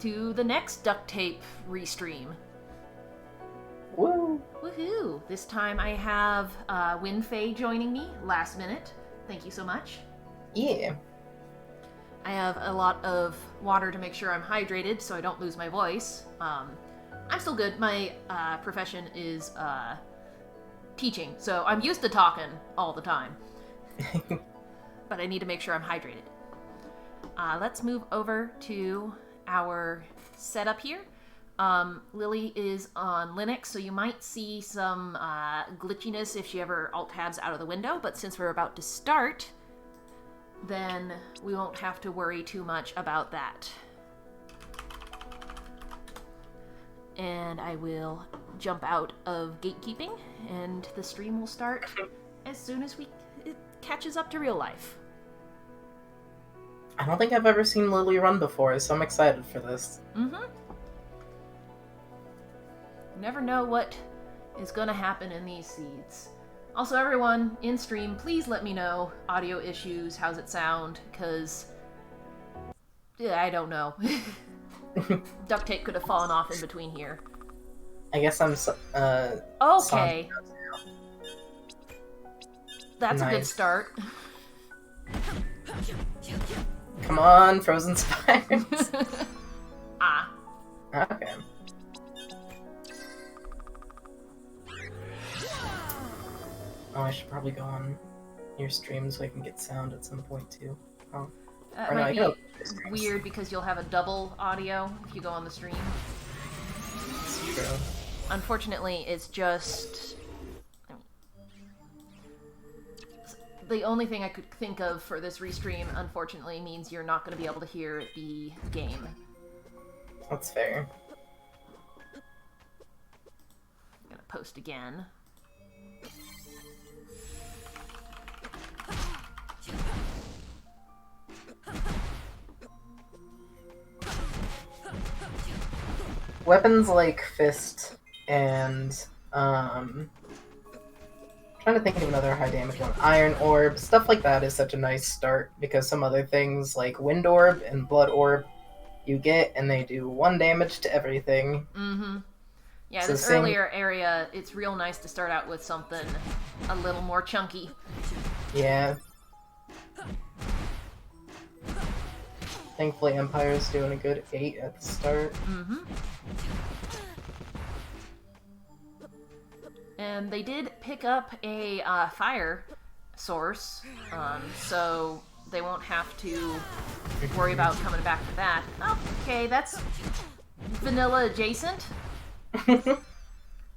to the next duct tape restream. Woo! Woohoo! This time I have WindFae joining me last minute. Thank you so much. Yeah. I have a lot of water to make sure I'm hydrated so I don't lose my voice. I'm still good. My profession is teaching, so I'm used to talking all the time. But I need to make sure I'm hydrated. Let's move over to our setup here. Lily is on Linux, so you might see some glitchiness if she ever alt-tabs out of the window, but since we're about to start, then we won't have to worry too much about that. And I will jump out of gatekeeping, and the stream will start as soon as it catches up to real life. I don't think I've ever seen Lily run before, so I'm excited for this. Mm-hmm. Never know what is gonna happen in these seeds. Also, everyone in stream, please let me know audio issues, how's it sound, because I don't know. Duct tape could have fallen off in between here. I guess I'm okay. That's nice. A good start. Come on, frozen spires. Okay. Oh, I should probably go on your stream so I can get sound at some point too. Oh. That might be weird because you'll have a double audio if you go on the stream. That's true. Unfortunately, it's just... the only thing I could think of for this restream, unfortunately, means you're not going to be able to hear the game. That's fair. I'm going to post again. Weapons like Fist and, trying to think of another high damage one. Iron Orb, stuff like that is such a nice start, because some other things like Wind Orb and Blood Orb you get, and they do 1 damage to everything. Mm-hmm. Yeah, So this earlier area, it's real nice to start out with something a little more chunky. Yeah. Thankfully, Empire's doing a good 8 at the start. Mm-hmm. And they did pick up a fire source, so they won't have to worry about coming back to that. Okay, that's vanilla adjacent.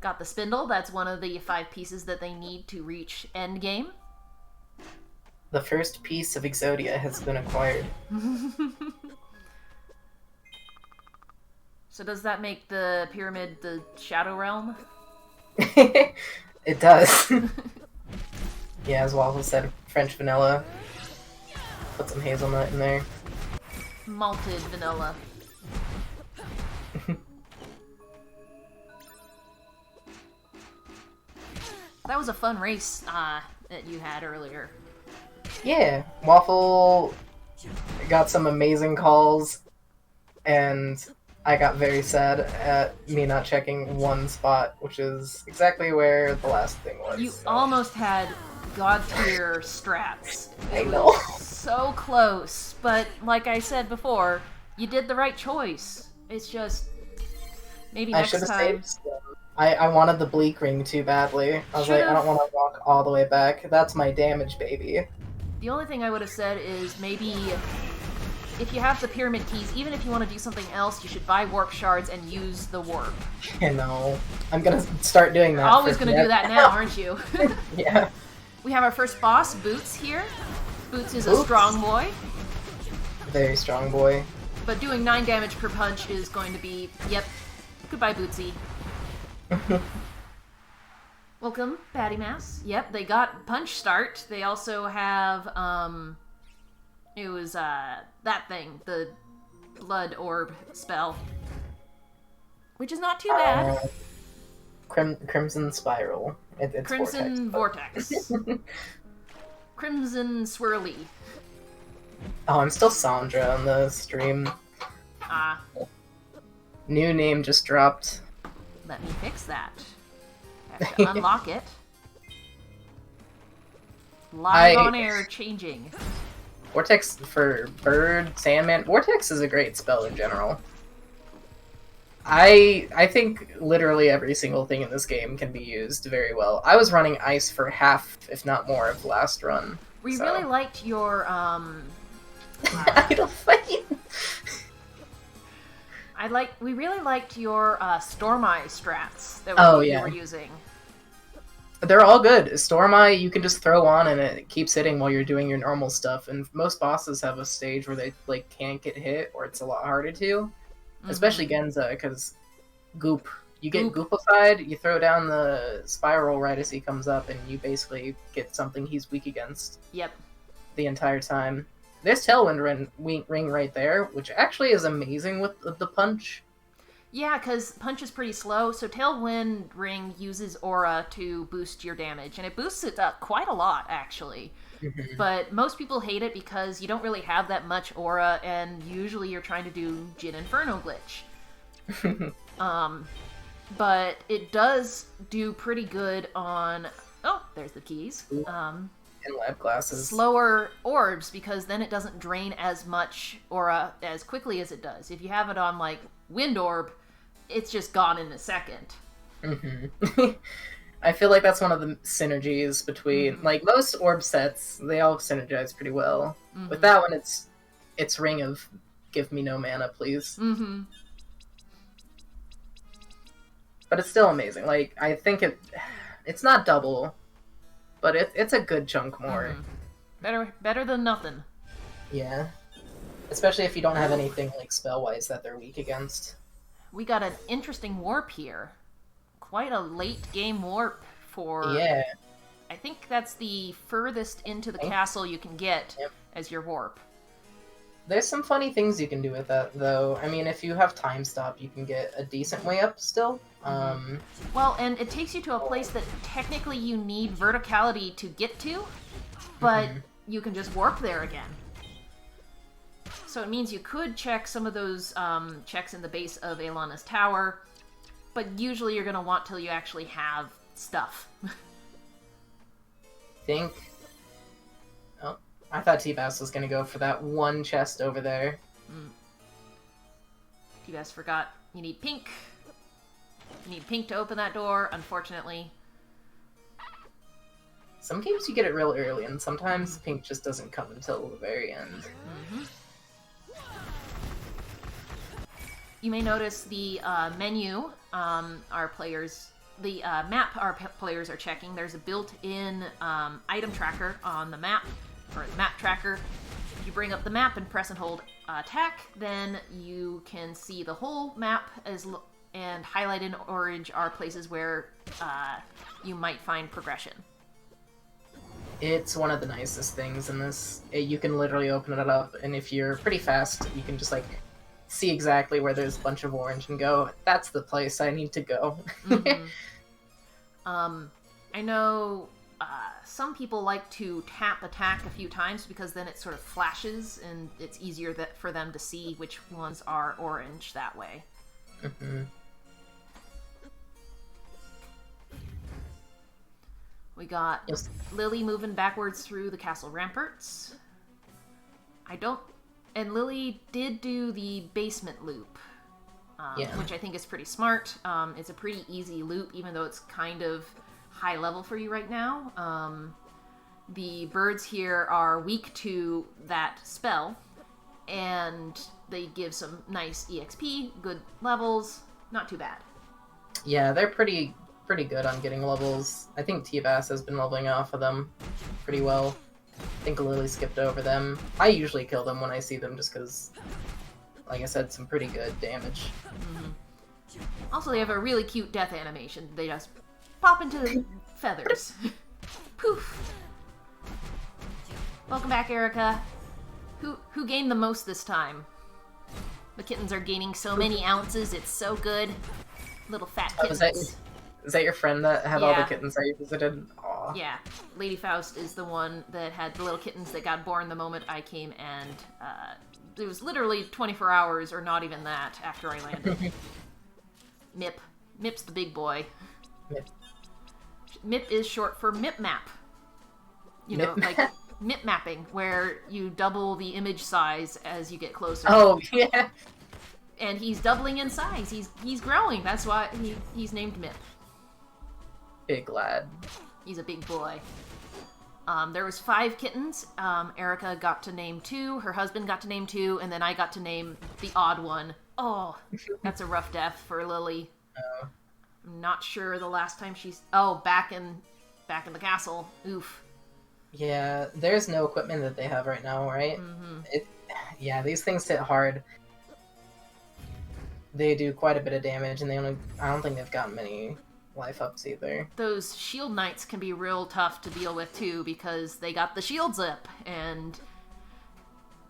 Got the spindle. That's one of the 5 pieces that they need to reach endgame. The first piece of Exodia has been acquired. So does that make the pyramid the Shadow Realm? It does. Yeah, as Waffle said, French vanilla. Put some hazelnut in there. Malted vanilla. That was a fun race that you had earlier. Yeah, Waffle got some amazing calls, and I got very sad at me not checking one spot, which is exactly where the last thing was. You almost had god tier strats. I know. So close, but like I said before, you did the right choice. It's just maybe next time. Saved some. I wanted the bleak ring too badly. I was like, I don't want to walk all the way back. That's my damage, baby. The only thing I would have said is maybe if you have the pyramid keys, even if you want to do something else, you should buy warp shards and use the warp. I know. I'm gonna start doing that. You're always gonna do that now, aren't you? Yeah. We have our first boss, Boots, here. Boots is a strong boy. Very strong boy. But doing 9 damage per punch is going to be, yep. Goodbye, Bootsy. Welcome, Patty Mass. Yep, they got punch start. They also have, it was, that thing, the blood orb spell. Which is not too bad. Crimson Spiral. It's Crimson Vortex. Crimson Swirly. Oh, I'm still Sandra on the stream. New name just dropped. Let me fix that. I have to unlock it. Live on air changing. Vortex for Bird, Sandman. Vortex is a great spell in general. I think literally every single thing in this game can be used very well. I was running Ice for half, if not more, of last run. We really liked your Idle Fight. We really liked your Storm Eye strats that you were using. They're all good. Storm Eye you can just throw on and it keeps hitting while you're doing your normal stuff. And most bosses have a stage where they like can't get hit, or it's a lot harder to. Especially Genza, because Goop. You get Goopified, you throw down the spiral right as he comes up, and you basically get something he's weak against. Yep. The entire time. There's Tailwind Ring right there, which actually is amazing with the punch. Yeah, because punch is pretty slow, so Tailwind Ring uses aura to boost your damage, and it boosts it up quite a lot, actually. But most people hate it because you don't really have that much aura, and usually you're trying to do Jin Inferno glitch. But it does do pretty good on... Oh, there's the keys. And lab glasses. Slower orbs, because then it doesn't drain as much aura as quickly as it does. If you have it on, like, Wind Orb, it's just gone in a second. I feel like that's one of the synergies between, like, most orb sets, they all synergize pretty well. With that one, it's Ring of give me no mana, please. But it's still amazing. Like, I think it's not double, but it's a good chunk more. Better than nothing. Yeah. Especially if you don't have anything, like, spell-wise that they're weak against. We got an interesting warp here. Quite a late game warp for... Yeah. I think that's the furthest into the castle you can get as your warp. There's some funny things you can do with that, though. I mean, if you have time stop, you can get a decent way up still. Well, and it takes you to a place that technically you need verticality to get to, but you can just warp there again. So it means you could check some of those checks in the base of Aelana's tower, but usually you're going to want till you actually have stuff. Oh, I thought T-Bass was going to go for that one chest over there. T-Bass forgot you need pink. You need pink to open that door, unfortunately. Some games you get it real early, and sometimes pink just doesn't come until the very end. You may notice the menu our players... The map our players are checking. There's a built-in item tracker on the map, or the map tracker. If you bring up the map and press and hold attack, then you can see the whole map and highlighted in orange are places where you might find progression. It's one of the nicest things in this. You can literally open it up, and if you're pretty fast, you can just, like, see exactly where there's a bunch of orange and go, that's the place I need to go. I know some people like to tap attack a few times because then it sort of flashes and it's easier for them to see which ones are orange that way. We got Lily moving backwards through the castle ramparts. And Lily did do the basement loop, which I think is pretty smart. It's a pretty easy loop, even though it's kind of high level for you right now. The birds here are weak to that spell, and they give some nice EXP, good levels, not too bad. Yeah, they're pretty good on getting levels. I think T-Bass has been leveling off of them pretty well. I think Lily skipped over them. I usually kill them when I see them just because, like I said, some pretty good damage. Also, they have a really cute death animation. They just pop into the feathers. Poof. Welcome back, Erica. Who gained the most this time? The kittens are gaining so many ounces. It's so good. Little fat kittens. Is that your friend that had all the kittens that you visited? Aww. Yeah. Lady Faust is the one that had the little kittens that got born the moment I came, and it was literally 24 hours, or not even that, after I landed. Mip. Mip's the big boy. Mip. Mip is short for mip map. You know, like mip mapping, where you double the image size as you get closer. Oh, yeah. And he's doubling in size. He's growing. That's why he's named Mip. Big lad. He's a big boy. There was 5 kittens. Erica got to name 2. Her husband got to name 2, and then I got to name the odd one. Oh, that's a rough death for Lily. Oh. I'm not sure the last time she's... Oh, back in the castle. Oof. Yeah, there's no equipment that they have right now, right? Mm-hmm. Yeah, these things hit hard. They do quite a bit of damage, and I don't think they've got many life ups either. Those shield knights can be real tough to deal with too, because they got the shield zip, and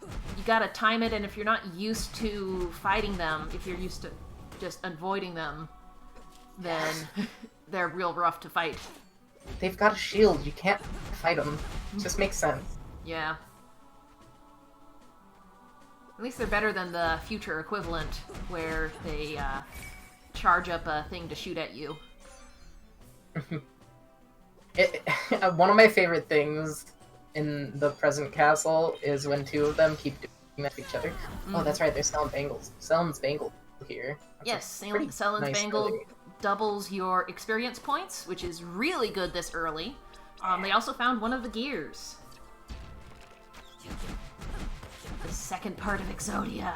you gotta time it, and if you're not used to fighting them, if you're used to just avoiding them, then they're real rough to fight. They've got a shield, you can't fight them. It just makes sense. Yeah. At least they're better than the future equivalent, where they charge up a thing to shoot at you. One of my favorite things in the present castle is when 2 of them keep doing that to each other. Oh, that's right, they're selling bangles. Selling bangles here. Yes, Sellen's Bangle doubles your experience points, which is really good this early. They also found one of the gears. The second part of Exodia.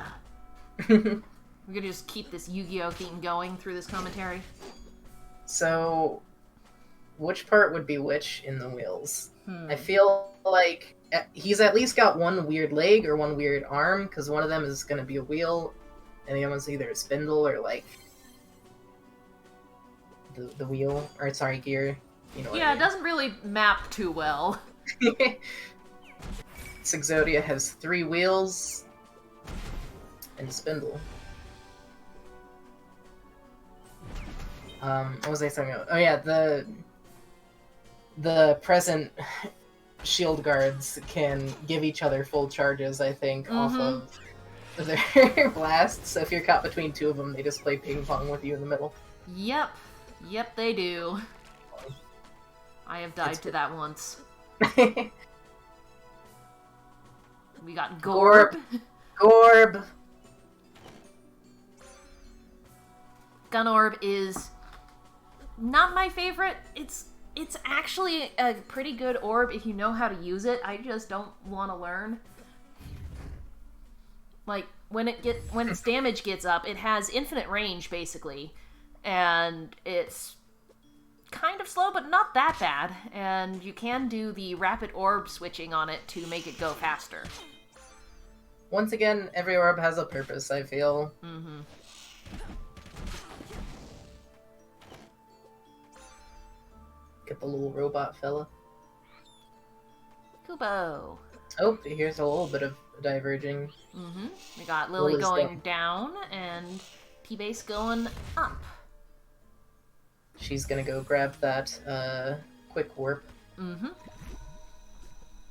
We're gonna just keep this Yu-Gi-Oh theme going through this commentary. So, which part would be which in the wheels? I feel like he's at least got one weird leg or one weird arm, because one of them is going to be a wheel, and the other one's either a spindle or, like, the wheel, or, sorry, gear. You know what I mean. It doesn't really map too well. Exodia has 3 wheels and a spindle. What was I talking about? Oh yeah, the present shield guards can give each other full charges, I think, off of their blasts. So if you're caught between 2 of them, they just play ping pong with you in the middle. Yep, they do. I have died to that once. We got Gorb. Gorb! Gunorb is not my favorite. It's actually a pretty good orb if you know how to use it. I just don't want to learn. Like, when its damage gets up, it has infinite range, basically. And it's kind of slow, but not that bad. And you can do the rapid orb switching on it to make it go faster. Once again, every orb has a purpose, I feel. Get the little robot fella. Kubo. Oh, here's a little bit of diverging. We got Lily going down and P-Base going up. She's gonna go grab that quick warp.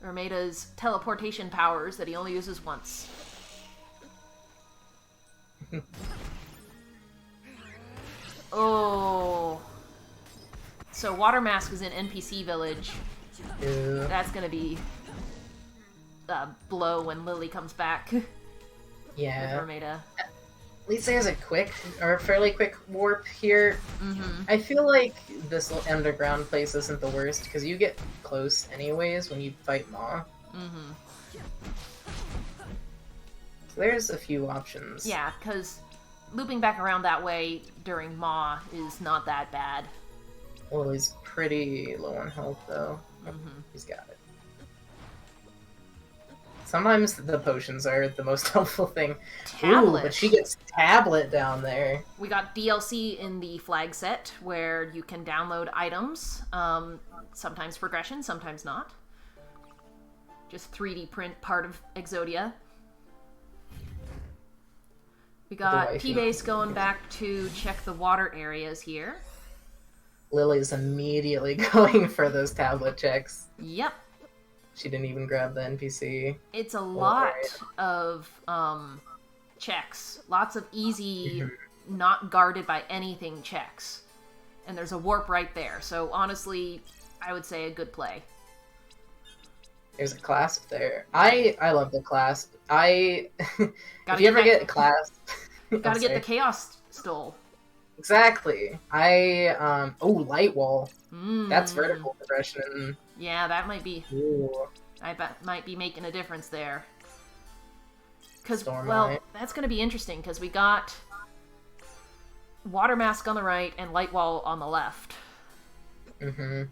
Ermeida's teleportation powers that he only uses once. Oh. So Water Mask is in NPC Village. Yeah. That's gonna be a blow when Lily comes back. Yeah. With Ermeida. At least there's a fairly quick warp here. I feel like this little underground place isn't the worst, because you get close anyways when you fight Maw. So there's a few options. Yeah, because looping back around that way during Maw is not that bad. Well, he's pretty low on health, though. He's got it. Sometimes the potions are the most helpful thing. Tablet. Ooh, but she gets Tablet down there. We got DLC in the flag set, where you can download items. Sometimes progression, sometimes not. Just 3D print part of Exodia. We got P-Base going back to check the water areas here. Lily's immediately going for those tablet checks. Yep. She didn't even grab the NPC. It's a lot of checks. Lots of easy not guarded by anything checks. And there's a warp right there. So honestly, I would say a good play. There's a clasp there. I love the clasp. If you ever get clasp... Gotta get the Chaos Stole. Exactly. Light Wall. That's vertical progression. Yeah, that might be... Ooh. I bet might be making a difference there. Because, that's going to be interesting, because we got Water Mask on the right and Light Wall on the left. Mm-hmm.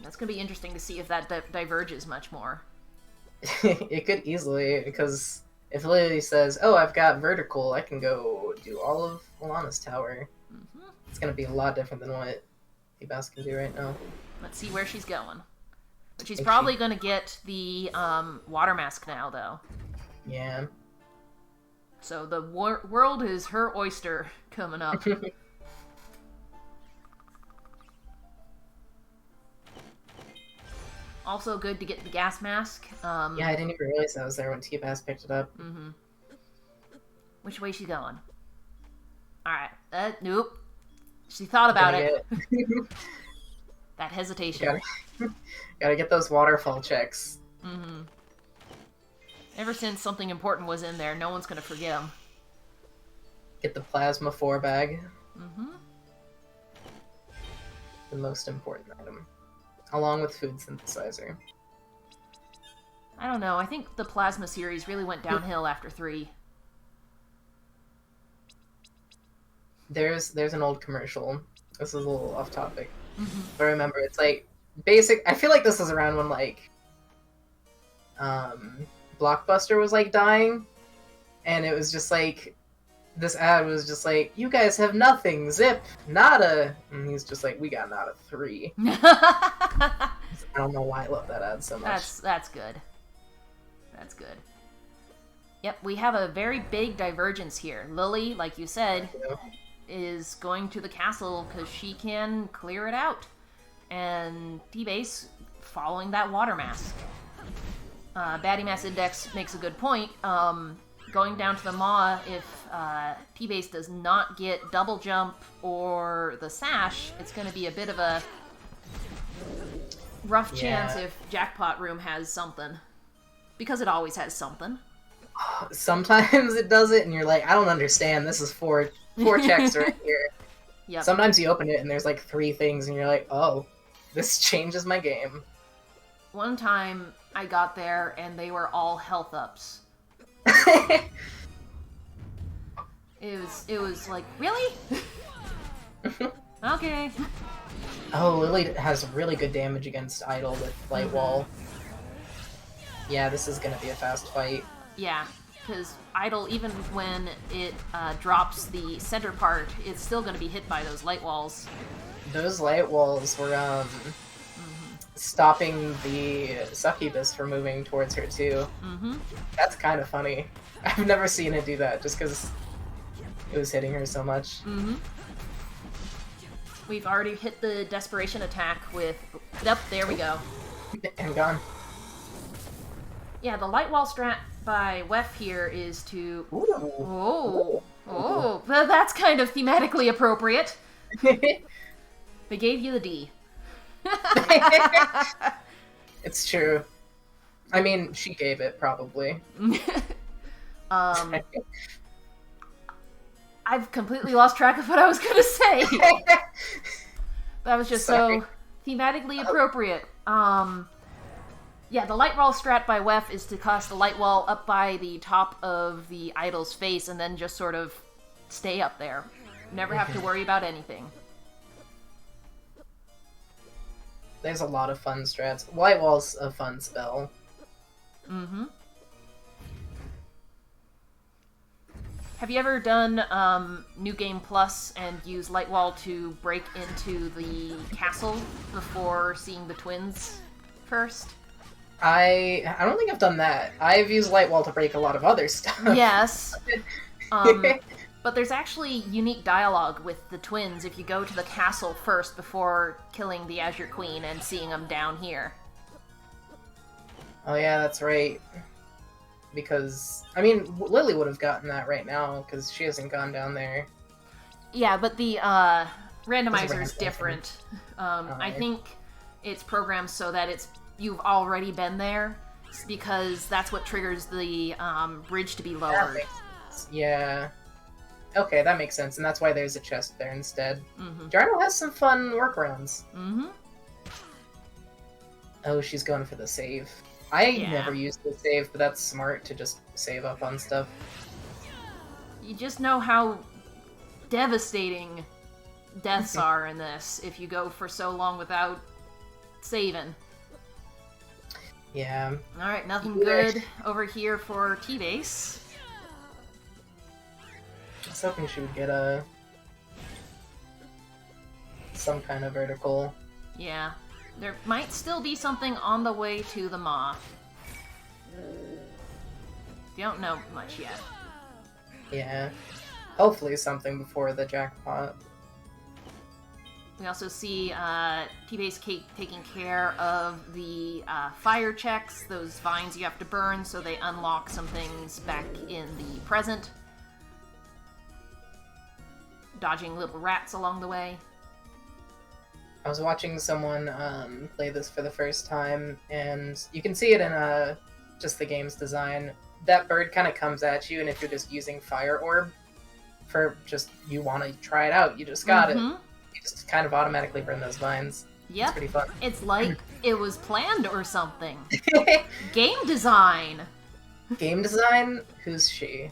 That's going to be interesting to see if that diverges much more. It could easily, because if Lily says, oh, I've got vertical, I can go do all of Alana's tower. Mm-hmm. It's going to be a lot different than what T-Bass can do right now. Let's see where she's going. But she's probably going to get the Water Mask now, though. Yeah. So the world is her oyster coming up. Also good to get the gas mask. Yeah, I didn't even realize that was there when T-Bass picked it up. Mm-hmm. Which way she going? Alright. Nope. She thought about it. That hesitation. Gotta get those waterfall checks. Mm-hmm. Ever since something important was in there, no one's gonna forget them. Get the Plasma 4 bag. Mm-hmm. The most important item. Along with Food Synthesizer. I don't know, I think the Plasma series really went downhill after 3. There's an old commercial. This is a little off topic. Mm-hmm. But remember, it's like basic. I feel like this is around when like Blockbuster was like dying, and it was just like this ad was just like, you guys have nothing, zip, nada, and he's just like, we got nada 3. I don't know why I love that ad so much. That's good. That's good. Yep, we have a very big divergence here. Lily, like you said, is going to the castle because she can clear it out. And T-Base following that Water Mask. Baddie Mass Index makes a good point. Going down to the Maw, if T-Base does not get double jump or the sash, it's going to be a bit of a rough chance if Jackpot Room has something. Because it always has something. Sometimes it does it, and you're like, I don't understand. This is four checks right here. Yep. Sometimes you open it, and there's like 3 things, and you're like, oh, this changes my game. One time, I got there, and they were all health ups. It was like, really? Okay. Oh, Lily has really good damage against Idol with Light Wall. Yeah, this is gonna be a fast fight. Yeah, because Idol, even when it drops the center part, it's still going to be hit by those light walls. Those light walls were stopping the succubus from moving towards her too. Mm-hmm. That's kind of funny. I've never seen it do that just because it was hitting her so much. Mm-hmm. We've already hit the desperation attack with... Yep, there we go. And gone. Yeah, the light wall strat by Wef here is to... Ooh. Oh, that's kind of thematically appropriate. They gave you the D. It's true. I mean, she gave it, probably. I've completely lost track of what I was going to say. That was just so thematically appropriate. Yeah, the light wall strat by Wef is to cast the light wall up by the top of the idol's face and then just sort of stay up there. Never have to worry about anything. There's a lot of fun strats. Light wall's a fun spell. Mm-hmm. Have you ever done New Game Plus and used light wall to break into the castle before seeing the twins first? I don't think I've done that. I've used light wall to break a lot of other stuff. Yes. But there's actually unique dialogue with the twins if you go to the castle first before killing the Azure Queen and seeing them down here. Oh yeah, that's right. Because, I mean, Lily would have gotten that right now, because she hasn't gone down there. Yeah, but the randomizer is different. I Alright. think it's programmed so that you've already been there, because that's what triggers the bridge to be That lowered. makes sense. Yeah. Okay, that makes sense, and that's why there's a chest there instead. Mm-hmm. Jarno has some fun workarounds. Mm-hmm. Oh, she's going for the save. I Yeah. never used the save, but that's smart to just save up on stuff. You just know how devastating deaths are in this if you go for so long without saving. Yeah. Alright, nothing Yeah. good over here for T-Base. I was hoping she would get some kind of vertical. Yeah. There might still be something on the way to the Maw. Don't know much yet. Yeah. Hopefully something before the jackpot. We also see T-Base taking care of the fire checks, those vines you have to burn so they unlock some things back in the present. Dodging little rats along the way. I was watching someone play this for the first time, and you can see it in just the game's design. That bird kind of comes at you, and if you're just using Fire Orb for just, you want to try it out, you just got it. You just kind of automatically burn those vines. Yep. It's pretty fun. It's like it was planned or something. Game design! Game design? Who's she?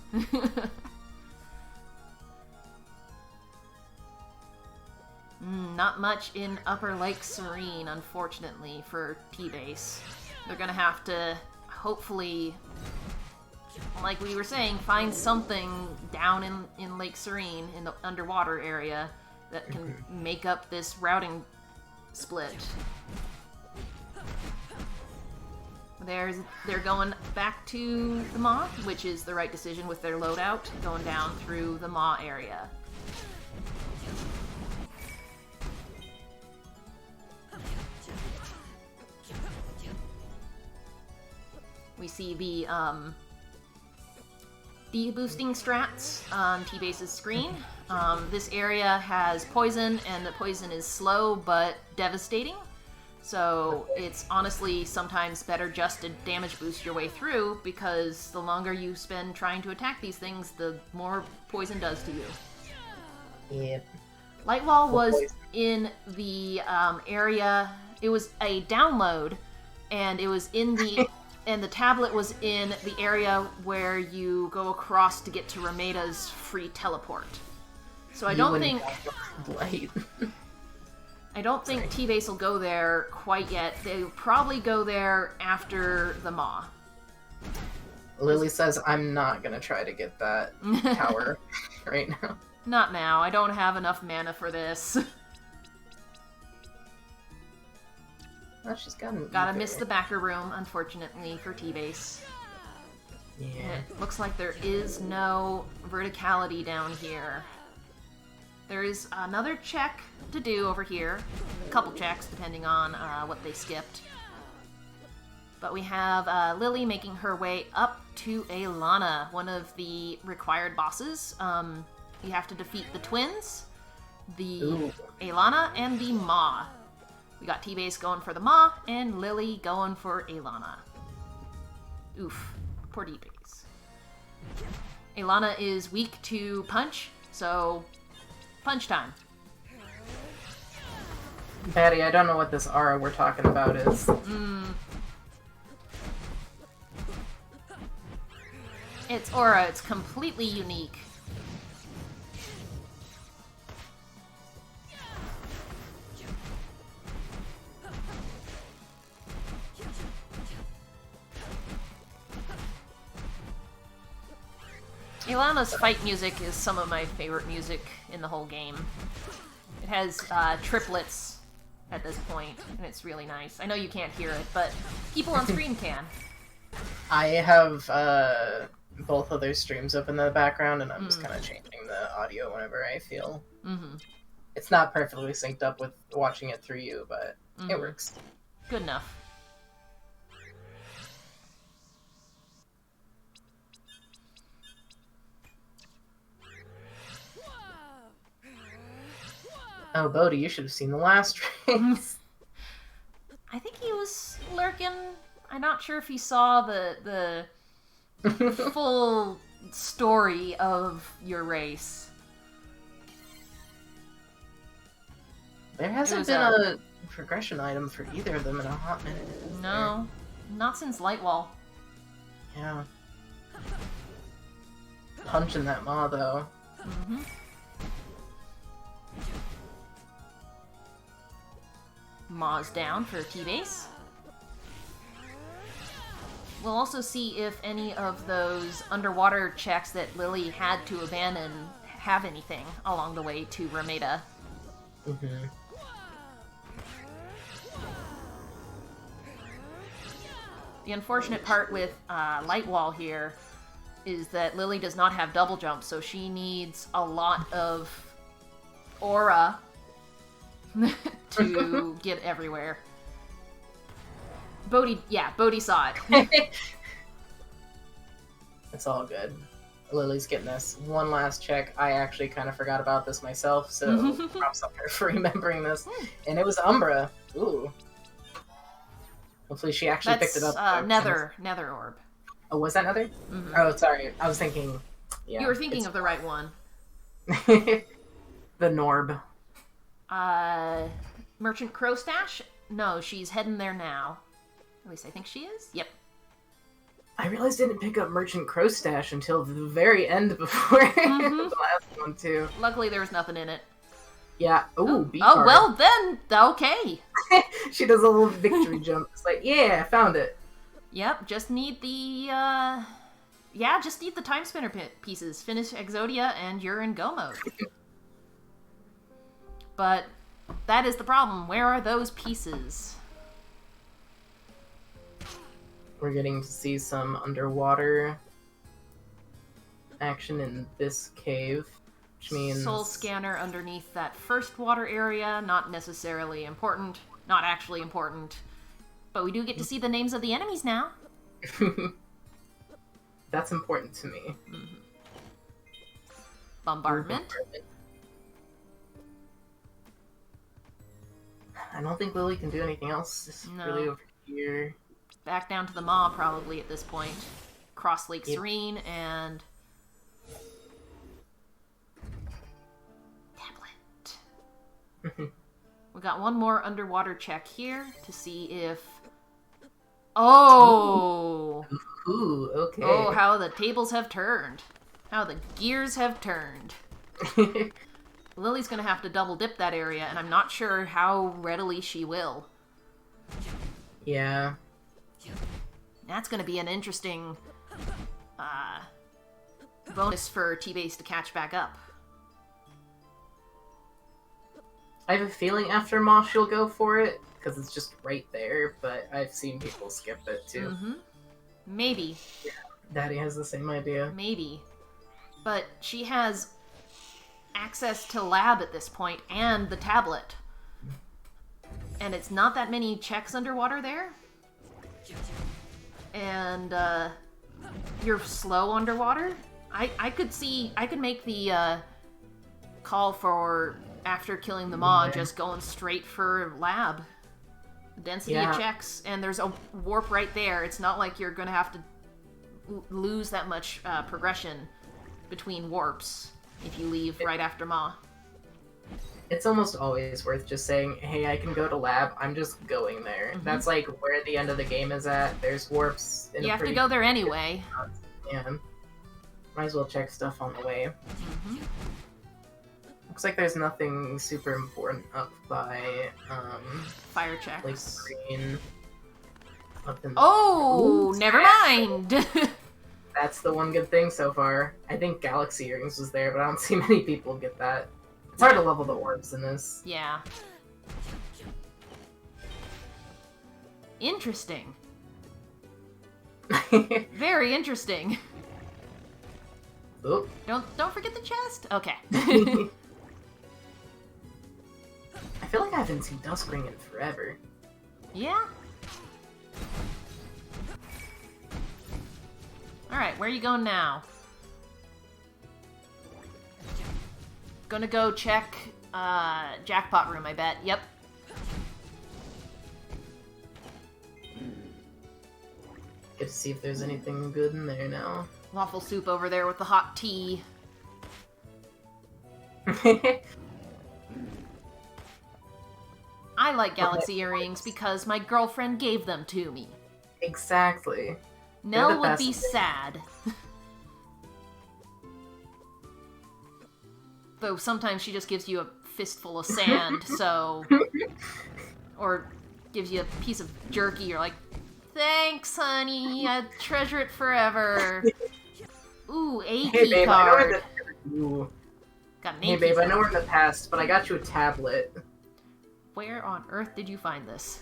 Not much in Upper Lake Serene, unfortunately, for T-Base. They're gonna have to, hopefully, like we were saying, find something down in Lake Serene, in the underwater area, that can make up this routing split. They're going back to the Maw, which is the right decision with their loadout, going down through the Maw area. We see the boosting strats on T-Base's screen. This area has poison, and the poison is slow but devastating. So it's honestly sometimes better just to damage boost your way through, because the longer you spend trying to attack these things, the more poison does to you. Yep. Lightwall was in the area, it was a download, and it was in the... and the tablet was in the area where you go across to get to Rameda's free teleport. So I don't think... I don't think T-Base will go there quite yet. They'll probably go there after the Maw. Lily says, I'm not gonna try to get that tower right now. Not now. I don't have enough mana for this. Oh, she's got Gotta miss the backer room, unfortunately, for T-Base. Yeah. It looks like there is no verticality down here. There is another check to do over here. A couple checks, depending on what they skipped. But we have Lily making her way up to Aelana, one of the required bosses. You have to defeat the twins, the Aelana, and the Maw. We got T-Base going for the Maw, and Lily going for Aelana. Oof. Poor T-Base. Aelana is weak to punch, so punch time. Patty, I don't know what this aura we're talking about is. It's aura. It's completely unique. Aelana's fight music is some of my favorite music in the whole game. It has triplets at this point, and it's really nice. I know you can't hear it, but people on screen can. I have both of their streams up in the background, and I'm just kind of changing the audio whenever I feel. It's not perfectly synced up with watching it through you, but it works. Good enough. Oh, Bodhi, you should have seen the last race. I think he was lurking. I'm not sure if he saw the full story of your race. There hasn't been a progression item for either of them in a hot minute. No, not since Lightwall. Yeah. Punching that maw, though. Mm-hmm. Maw's down for T-base. We'll also see if any of those underwater checks that Lily had to abandon have anything along the way to Rameda. Mm-hmm. The unfortunate part with Lightwall here is that Lily does not have double jump, so she needs a lot of aura to get everywhere. Bodhi saw it. It's all good. Lily's getting this one last check. I actually kind of forgot about this myself, so props on her for remembering this. And it was Umbra. Ooh. Hopefully she actually picked it up. Nether orb. Oh, was that Nether? Mm-hmm. Oh, sorry. I was thinking... Yeah, you were thinking of the right one. The Norb. Merchant Crowstash? No, she's heading there now. At least I think she is. Yep. I realized I didn't pick up Merchant Crowstash until the very end before the last one, too. Luckily, there was nothing in it. Yeah. Ooh, oh, well then, okay. She does a little victory jump. It's like, yeah, I found it. Yep, just need the, just need the Timespinner pieces. Finish Exodia and you're in go mode. But that is the problem. Where are those pieces? We're getting to see some underwater action in this cave, which means... Soul scanner underneath that first water area, not necessarily important, not actually important, but we do get to see the names of the enemies now. That's important to me. Mm-hmm. Bombardment. I don't think Lily can do anything else. It's really over here. Back down to the Maw, probably, at this point. Cross Lake Serene, and... Tablet. We got one more underwater check here to see if... Oh! Ooh, okay. Oh, how the tables have turned. How the gears have turned. Lily's gonna have to double dip that area, and I'm not sure how readily she will. Yeah. That's gonna be an interesting bonus for T-Base to catch back up. I have a feeling after Mosh she'll go for it, because it's just right there, but I've seen people skip it too. Mm-hmm. Maybe. Yeah, Daddy has the same idea. Maybe. But she has access to lab at this point, and the tablet. And it's not that many checks underwater there. And, you're slow underwater. I could make the, call for, after killing the Maw, just going straight for lab. Density of checks, and there's a warp right there. It's not like you're gonna have to lose that much, progression between warps if you leave right after Maw. It's almost always worth just saying, hey, I can go to lab, I'm just going there. Mm-hmm. That's like where the end of the game is at. There's warps in You have to go there anyway. Yeah. Might as well check stuff on the way. Mm-hmm. Looks like there's nothing super important up by, fire checks. Lake Green. Up in oh, never mind! That's the one good thing so far. I think Galaxy Earrings was there, but I don't see many people get that. It's hard to level the orbs in this. Yeah. Interesting. Very interesting. Oop. Don't forget the chest? Okay. I feel like I haven't seen Duskring in forever. Yeah? Alright, where are you going now? Gonna go check Jackpot room, I bet. Yep. Get to see if there's anything good in there now. Waffle soup over there with the hot tea. I like galaxy earrings because my girlfriend gave them to me. Exactly. Nell would be sad. Though sometimes she just gives you a fistful of sand, so... Or gives you a piece of jerky, you're like, thanks, honey, I treasure it forever. Ooh, a key card. Got an Hey babe, I know we're in the past, but I got you a tablet. Where on earth did you find this?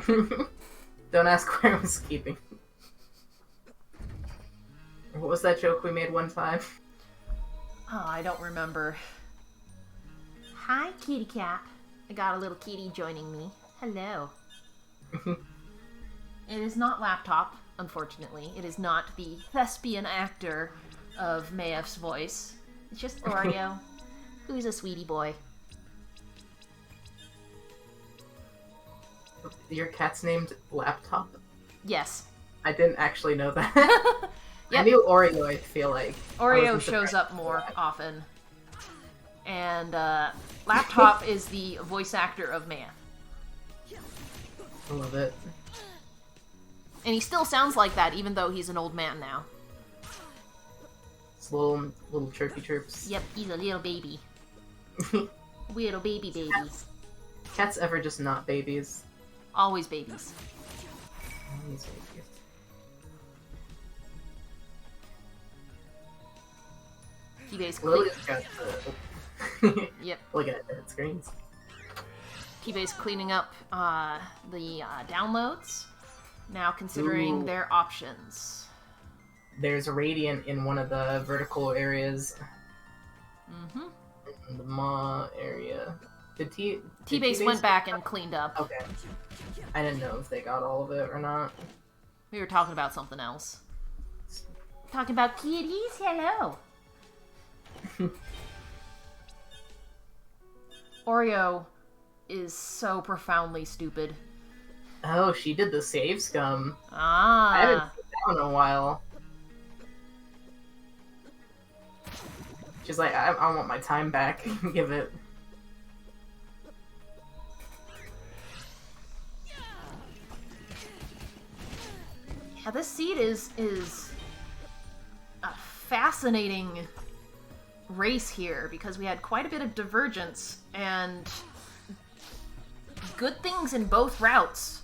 Don't ask where I was keeping. What was that joke we made one time? Oh, I don't remember. Hi, kitty cat. I got a little kitty joining me. Hello. It is not Laptop, unfortunately. It is not the thespian actor of Mayef's voice. It's just Oreo, who's a sweetie boy. Your cat's named Laptop? Yes. I didn't actually know that. Yep. I knew Oreo, I feel like. Oreo shows up more often. And Laptop is the voice actor of Mayef. I love it. And he still sounds like that, even though he's an old man now. It's little chirpy chirps. Yep, he's a little baby. Little baby. Cats ever just not babies? Always babies. Always babies. He basically... Lily's got the... Yep. Look at it, screens. T-Base cleaning up the downloads, now considering their options. There's a Radiant in one of the vertical areas. Mm-hmm. In the Maw area. Did T-Base went back and cleaned up. Okay. I didn't know if they got all of it or not. We were talking about something else. Talking about kitties? Hello! Oreo is so profoundly stupid. Oh, she did the save scum. Ah. I haven't seen that in a while. She's like, I want my time back. Give it. Yeah, this seed is a fascinating race here because we had quite a bit of divergence and good things in both routes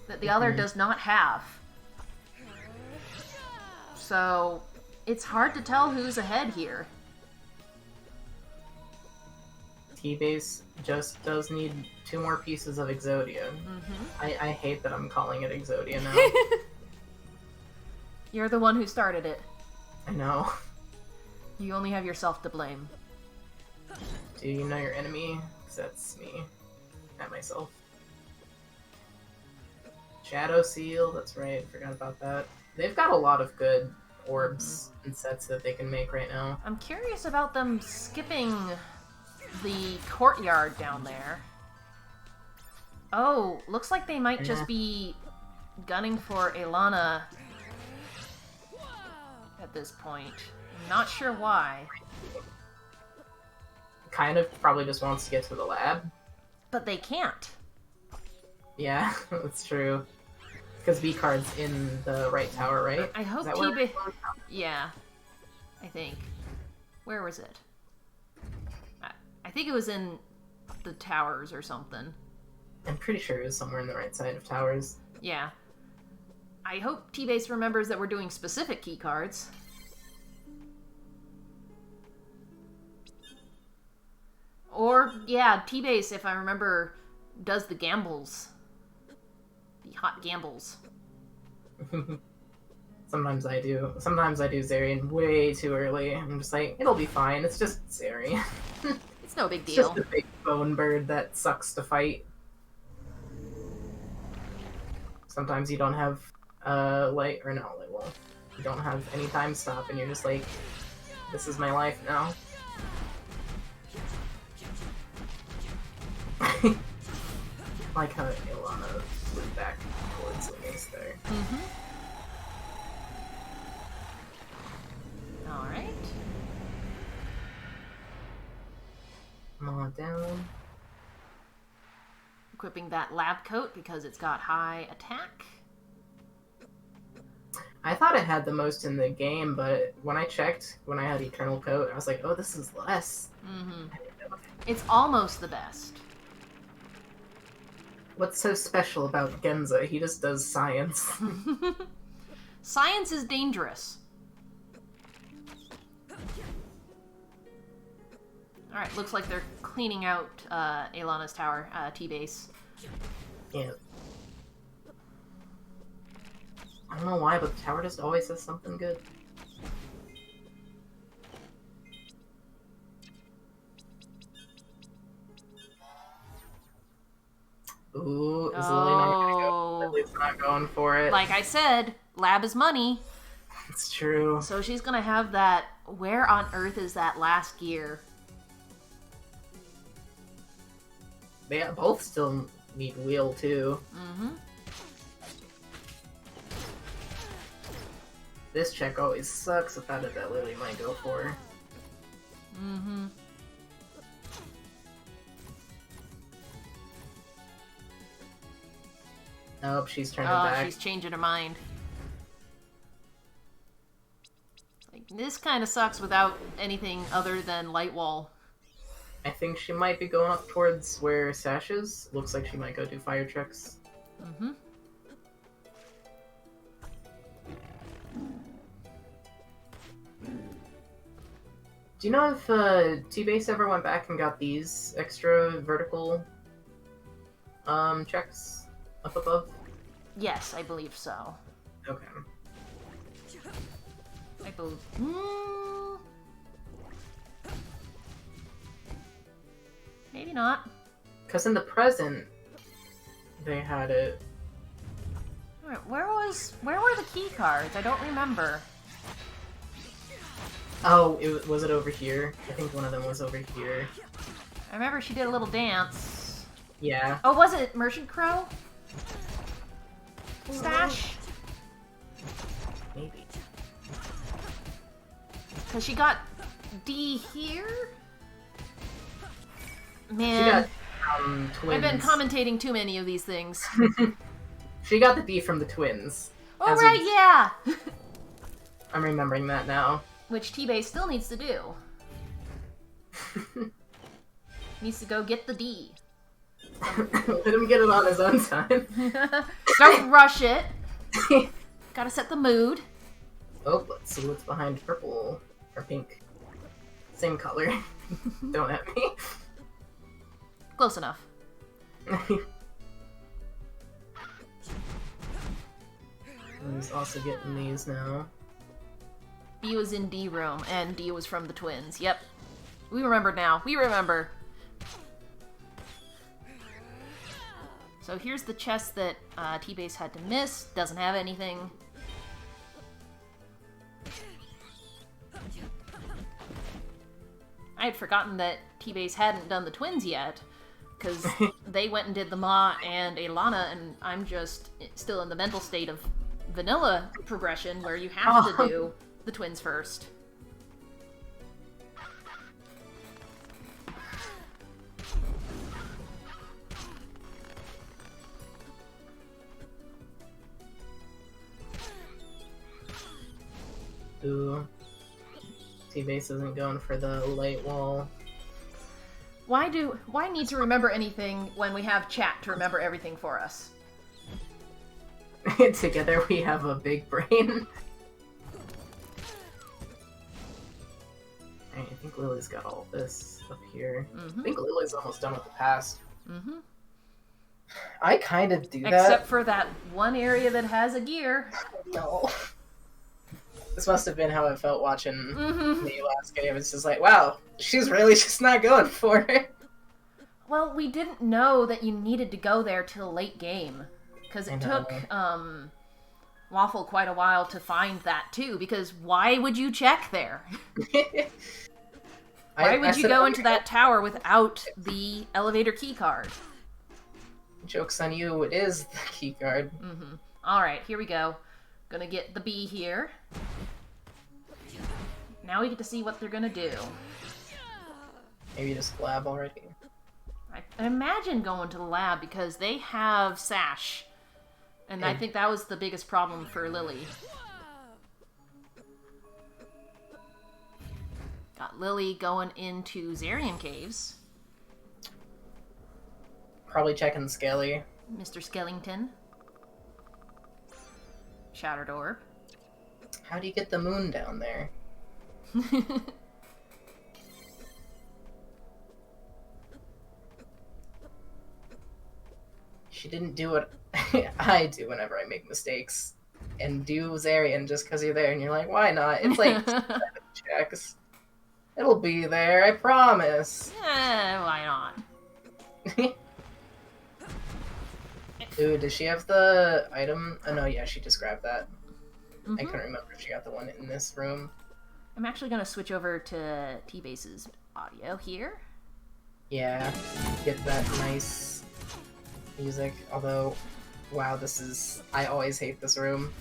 that the other does not have. So it's hard to tell who's ahead here. T-Base just does need 2 more pieces of Exodia. I hate that I'm calling it Exodia now. You're the one who started it. I know. You only have yourself to blame. Do you know your enemy? 'Cause that's me. Not myself. Shadow Seal, that's right, forgot about that. They've got a lot of good orbs and sets that they can make right now. I'm curious about them skipping the courtyard down there. Oh, looks like they might just be gunning for Ilana at this point. I'm not sure why. Kind of probably just wants to get to the lab. But they can't. Yeah, that's true. Because B card's in the right tower, right? I hope T-Base. Yeah, I think. Where was it? I think it was in the towers or something. I'm pretty sure it was somewhere in the right side of towers. Yeah. I hope T-Base remembers that we're doing specific key cards. Or, yeah, T-Base, if I remember, does the gambles. The hot gambles. Sometimes I do. Sometimes I do Zarian way too early. I'm just like, it'll be fine. It's just Zarian. It's no big It's deal. just a big bone bird that sucks to fight. Sometimes you don't have light, or no, like, well, you don't have any time stop, and you're just like, this is my life now. Like how Ilana went back towards Lili's there. Alright. Come on down. Equipping that lab coat because it's got high attack. I thought it had the most in the game, but when I checked, when I had Eternal Coat, I was like, oh, this is less. It's almost the best. What's so special about Genza? He just does science. Science is dangerous. Alright, looks like they're cleaning out Aelana's tower, T-base. Yeah. I don't know why, but the tower just always says something good. Ooh, is Lily not gonna go? Lily's not going for it. Like I said, lab is money. It's true. So she's gonna have that. Where on earth is that last gear? They both still need wheel too. This check always sucks without it that Lily might go for. Nope, she's turning back. She's changing her mind. Like, this kind of sucks without anything other light wall. I think she might be going up towards where Sash is. Looks like she might go do fire checks. Do you know if T-Base ever went back and got these extra vertical checks up above? Yes, I believe so. Okay. I believe... Maybe not. Because in the present, they had it. Alright, where were the key cards? I don't remember. Oh, was it over here? I think one of them was over here. I remember she did a little dance. Yeah. Oh, was it Merchant Crow? Stash? Maybe. Because she got D here? Man. She got, twins. I've been commentating too many of these things. She got the D from the twins. Oh, right, yeah! I'm remembering that now. Which T-Base still needs to do. Needs to go get the D. Let him get it on his own time. Don't rush it. Gotta set the mood. Oh, let's see what's behind purple. Or pink. Same color. Don't at me. Close enough. He's also getting these now. D was in D room, and D was from the twins. Yep. We remember now. We remember. So here's the chest that T-Base had to miss. Doesn't have anything. I had forgotten that T-Base hadn't done the twins yet, because they went and did the Ma and Aelana, and I'm just still in the mental state of vanilla progression, where you have to do the twins first. Ooh. T-Base isn't going for the light wall. Why need to remember anything when we have chat to remember everything for us? Together we have a big brain. I think Lily's got all this up here. I think Lily's almost done with the past. I kind of do that. Except for that one area that has a gear. No. This must have been how it felt watching the last game. It's just like, wow, she's really just not going for it. Well, we didn't know that you needed to go there till late game. Because it took Waffle quite a while to find that, too. Because why would you check there? Why would you go into that tower without the elevator key card? Joke's on you, it is the key card. Mm-hmm. Alright, here we go. Gonna get the bee here. Now we get to see what they're gonna do. Maybe just blab already. I imagine going to the lab because they have Sash. And I think that was the biggest problem for Lily. Got Lily going into Zarian Caves. Probably checking Skelly. Mr. Skellington. Shattered Orb. How do you get the moon down there? She didn't do what I do whenever I make mistakes. And do Zarian just because you're there and you're like, why not? It's like 7 checks. It'll be there, I promise. Why not? Ooh, does she have the item? Oh no, yeah, she just grabbed that. Mm-hmm. I couldn't remember if she got the one in this room. I'm actually going to switch over to T-Base's audio here. Yeah, get that nice music. Although, wow, this is... I always hate this room.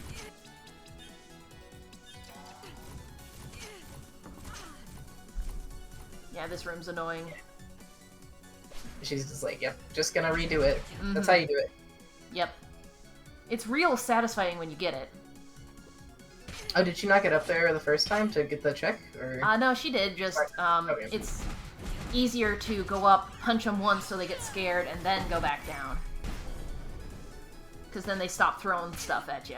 Yeah, this room's annoying. She's just like, yep, just gonna redo it. Mm-hmm. That's how you do it. Yep. It's real satisfying when you get it. Oh, did she not get up there the first time to get the check? Or... No, she did. Just, Okay. It's easier to go up, punch them once so they get scared, and then go back down. Because then they stop throwing stuff at you.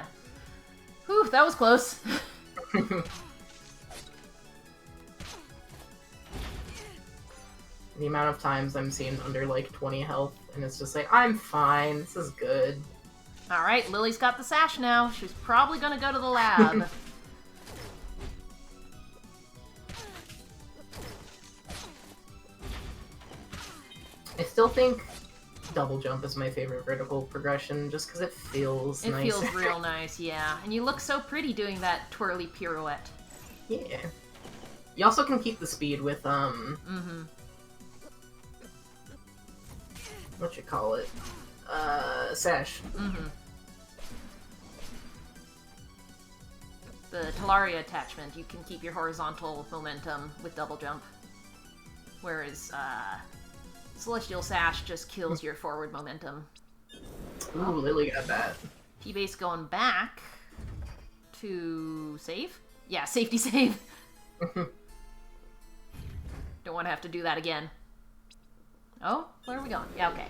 Whew, that was close. The amount of times I'm seeing under, like, 20 health, and it's just like, I'm fine, this is good. Alright, Lily's got the sash now. She's probably gonna go to the lab. I still think double jump is my favorite vertical progression, just because it feels nice. It feels real nice, yeah. And you look so pretty doing that twirly pirouette. Yeah. You also can keep the speed with, Mm-hmm. what you call it? Sash. Mm-hmm. The Talaria attachment, you can keep your horizontal momentum with double jump. Whereas, Celestial Sash just kills your forward momentum. Ooh, Lily got that. T-Base going back to save? Yeah, safety save. Don't want to have to do that again. Oh, where are we going? Yeah, okay.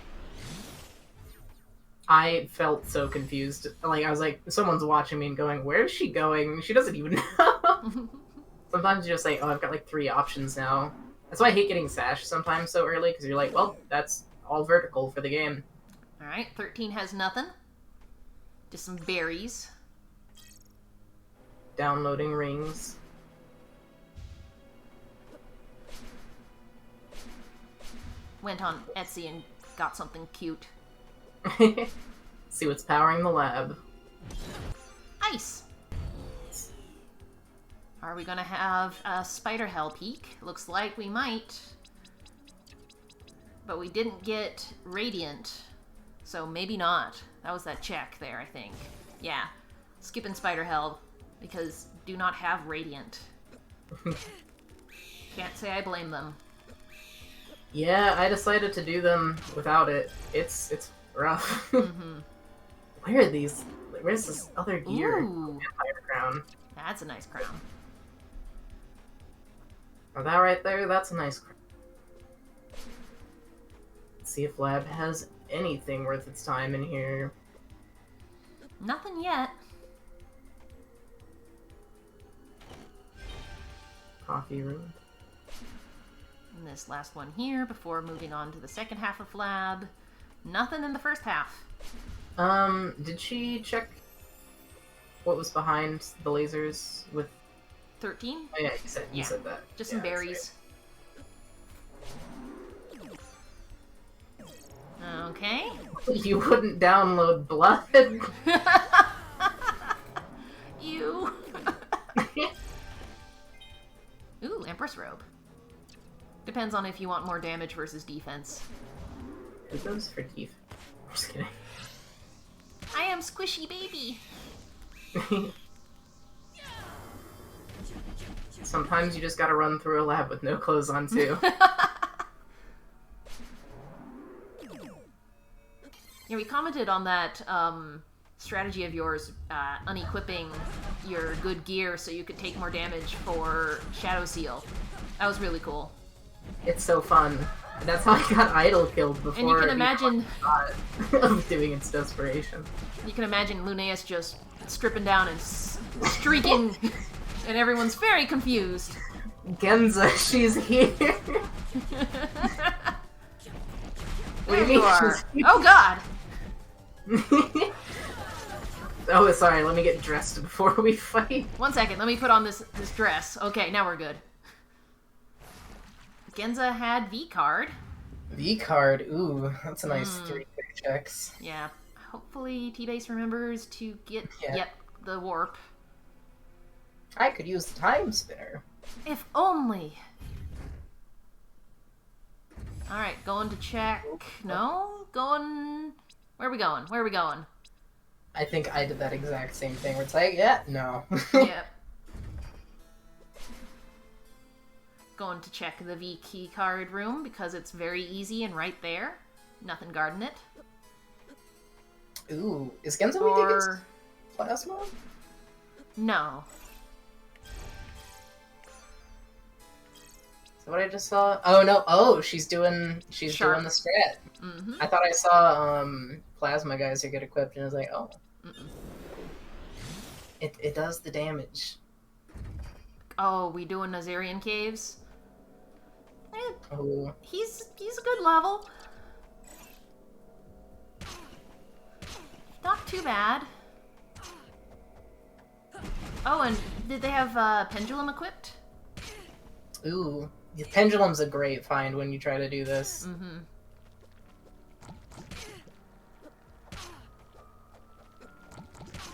I felt so confused. Like, I was like, someone's watching me and going, where is she going? She doesn't even know. Sometimes you just say, oh, I've got like 3 options now. That's why I hate getting Sash sometimes so early, because you're like, well, that's all vertical for the game. Alright, 13 has nothing. Just some berries. Downloading rings. Went on Etsy and got something cute. See what's powering the lab. Ice! Are we gonna have a Spider Hell peak? Looks like we might. But we didn't get Radiant, so maybe not. That was that check there, I think. Yeah, skipping Spider Hell, because do not have Radiant. Can't say I blame them. Yeah, I decided to do them without it. It's rough. Mm-hmm. Where are these? Where's this other gear? Ooh, Vampire crown. that's a nice crown. Oh, that right there, that's a nice crown. Let's see if Lab has anything worth its time in here. Nothing yet. Coffee room. And this last one here before moving on to the second half of Lab. Nothing in the first half. Did she check what was behind the lasers with 13? Oh yeah, you said that. Just some berries. Okay. You wouldn't download blood. Ew. Ooh, Empress Robe. Depends on if you want more damage versus defense. It goes for teeth. Just kidding. I am squishy baby. Sometimes you just gotta run through a lab with no clothes on, too. Yeah, we commented on that strategy of yours, unequipping your good gear so you could take more damage for Shadow Seal. That was really cool. It's so fun. That's how I got Idol killed before. And you can imagine of doing its desperation. You can imagine Lunaeus just stripping down and streaking, and everyone's very confused. Genza, she's here. What do you mean? Are. Oh God! Oh, sorry. Let me get dressed before we fight. 1 second. Let me put on this dress. Okay, now we're good. Genza had V card. V card. Ooh, that's a nice 3 quick checks. Yeah. Hopefully T-Base remembers to get the warp. I could use the time spinner. If only. Alright, going to check. No? Going... Where are we going? Where are we going? I think I did that exact same thing where it's like, yeah, no. Yep. Going to check the V key card room because it's very easy and right there. Nothing guarding it. Ooh, is Genza weak against Plasma? No. Is that what I just saw? Oh no! Oh, she's doing the strat. Mm-hmm. I thought I saw Plasma guys who get equipped, and I was like, oh, it does the damage. Oh, we doing Nazarian caves? Oh, He's a good level. Not too bad. Oh, and did they have Pendulum equipped? ooh, the pendulum's a great find when you try to do this. Mm-hmm.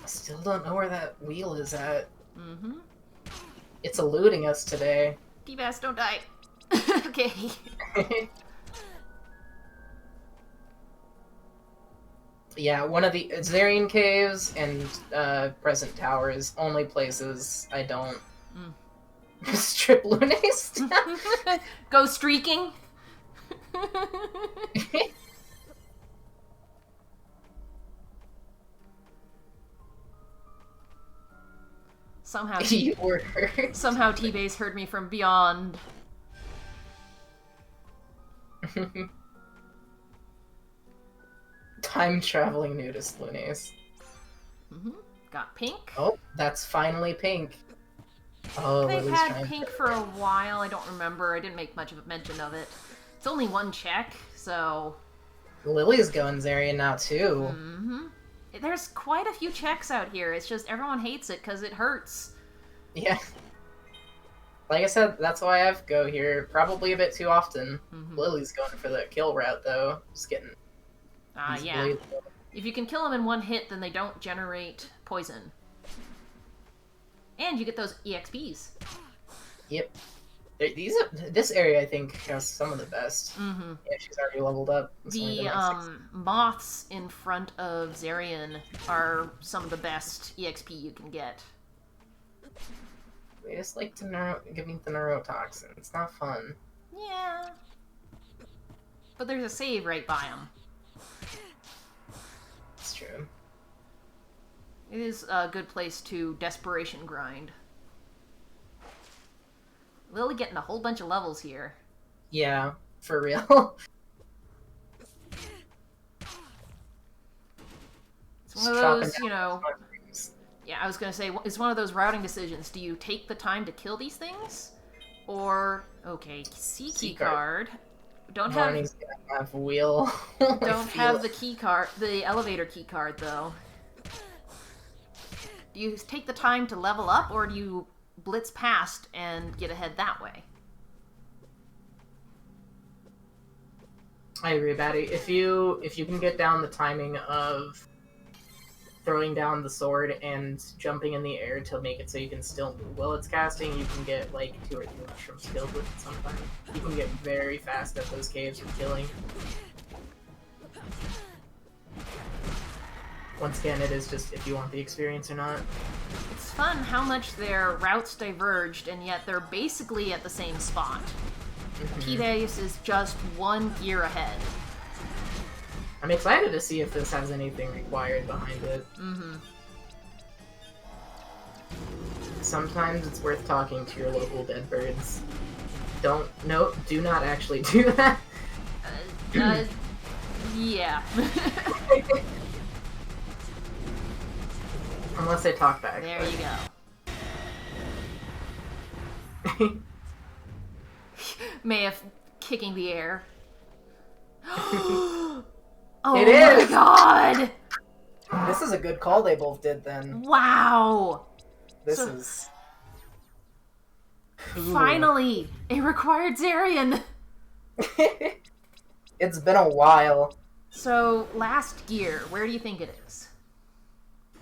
I still don't know where that wheel is at. Mm-hmm. It's eluding us today. T-Bass, don't die. Okay. Yeah, one of the Zarian caves and Present Tower is only places I don't strip Lunace. Go streaking. Somehow T-Base heard me from beyond. Time traveling nudist Lunace. Got pink. Oh, that's finally pink. Oh, They've Lily's had trying pink to... for a while. I don't remember. I didn't make much of a mention of it. It's only one check, so... Lily's going Zarian now, too. There's quite a few checks out here. It's just everyone hates it because it hurts. Yeah. Like I said, that's why I go here probably a bit too often. Lily's going for the kill route, though. Just getting... yeah. If you can kill them in one hit, then they don't generate poison. And you get those EXPs. Yep. This area, I think, has some of the best. Yeah, she's already leveled up. The moths in front of Zarian are some of the best EXP you can get. They just like to give me the neurotoxin. It's not fun. Yeah. But there's a save right by them. It's true. It is a good place to desperation grind. Lily getting a whole bunch of levels here. Yeah, for real. It's one of those, you know... Yeah, I was going to say, it's one of those routing decisions. Do you take the time to kill these things? Or, okay, C key card. Don't have... Barney's gonna have wheel. Don't have the key card, the elevator key card, though. Do you take the time to level up, or do you blitz past and get ahead that way? I agree, Batty. If you can get down the timing of throwing down the sword and jumping in the air to make it so you can still move while it's casting, you can get like 2 or 3 mushrooms killed with it sometimes. You can get very fast at those caves with killing. Once again, it is just if you want the experience or not. It's fun how much their routes diverged, and yet they're basically at the same spot. P-Base is just one gear ahead. I'm excited to see if this has anything required behind it. Sometimes it's worth talking to your local dead birds. Do not actually do that. Yeah. Unless they talk back. There you go. Maya kicking the air. Oh It is! my god! This is a good call they both did then. Wow! This is... Finally! It required Zarian! It's been a while. So, last gear, where do you think it is?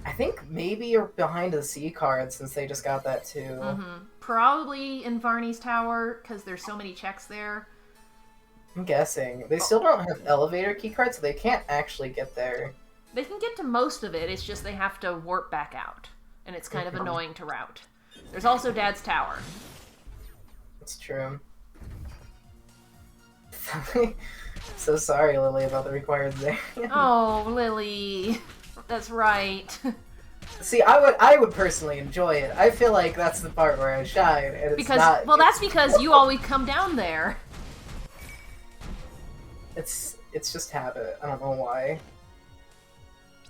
I think maybe you're behind the C card since they just got that too. Probably in Varney's tower, because there's so many checks there. I'm guessing. They still don't have elevator key cards, so they can't actually get there. They can get to most of it, it's just they have to warp back out. And it's kind of annoying to route. There's also Dad's tower. It's true. So sorry, Lily, about the required there. Oh, Lily. That's right. See, I would personally enjoy it. I feel like that's the part where I shine, and it's not... Well, that's because you always come down there. It's just habit. I don't know why.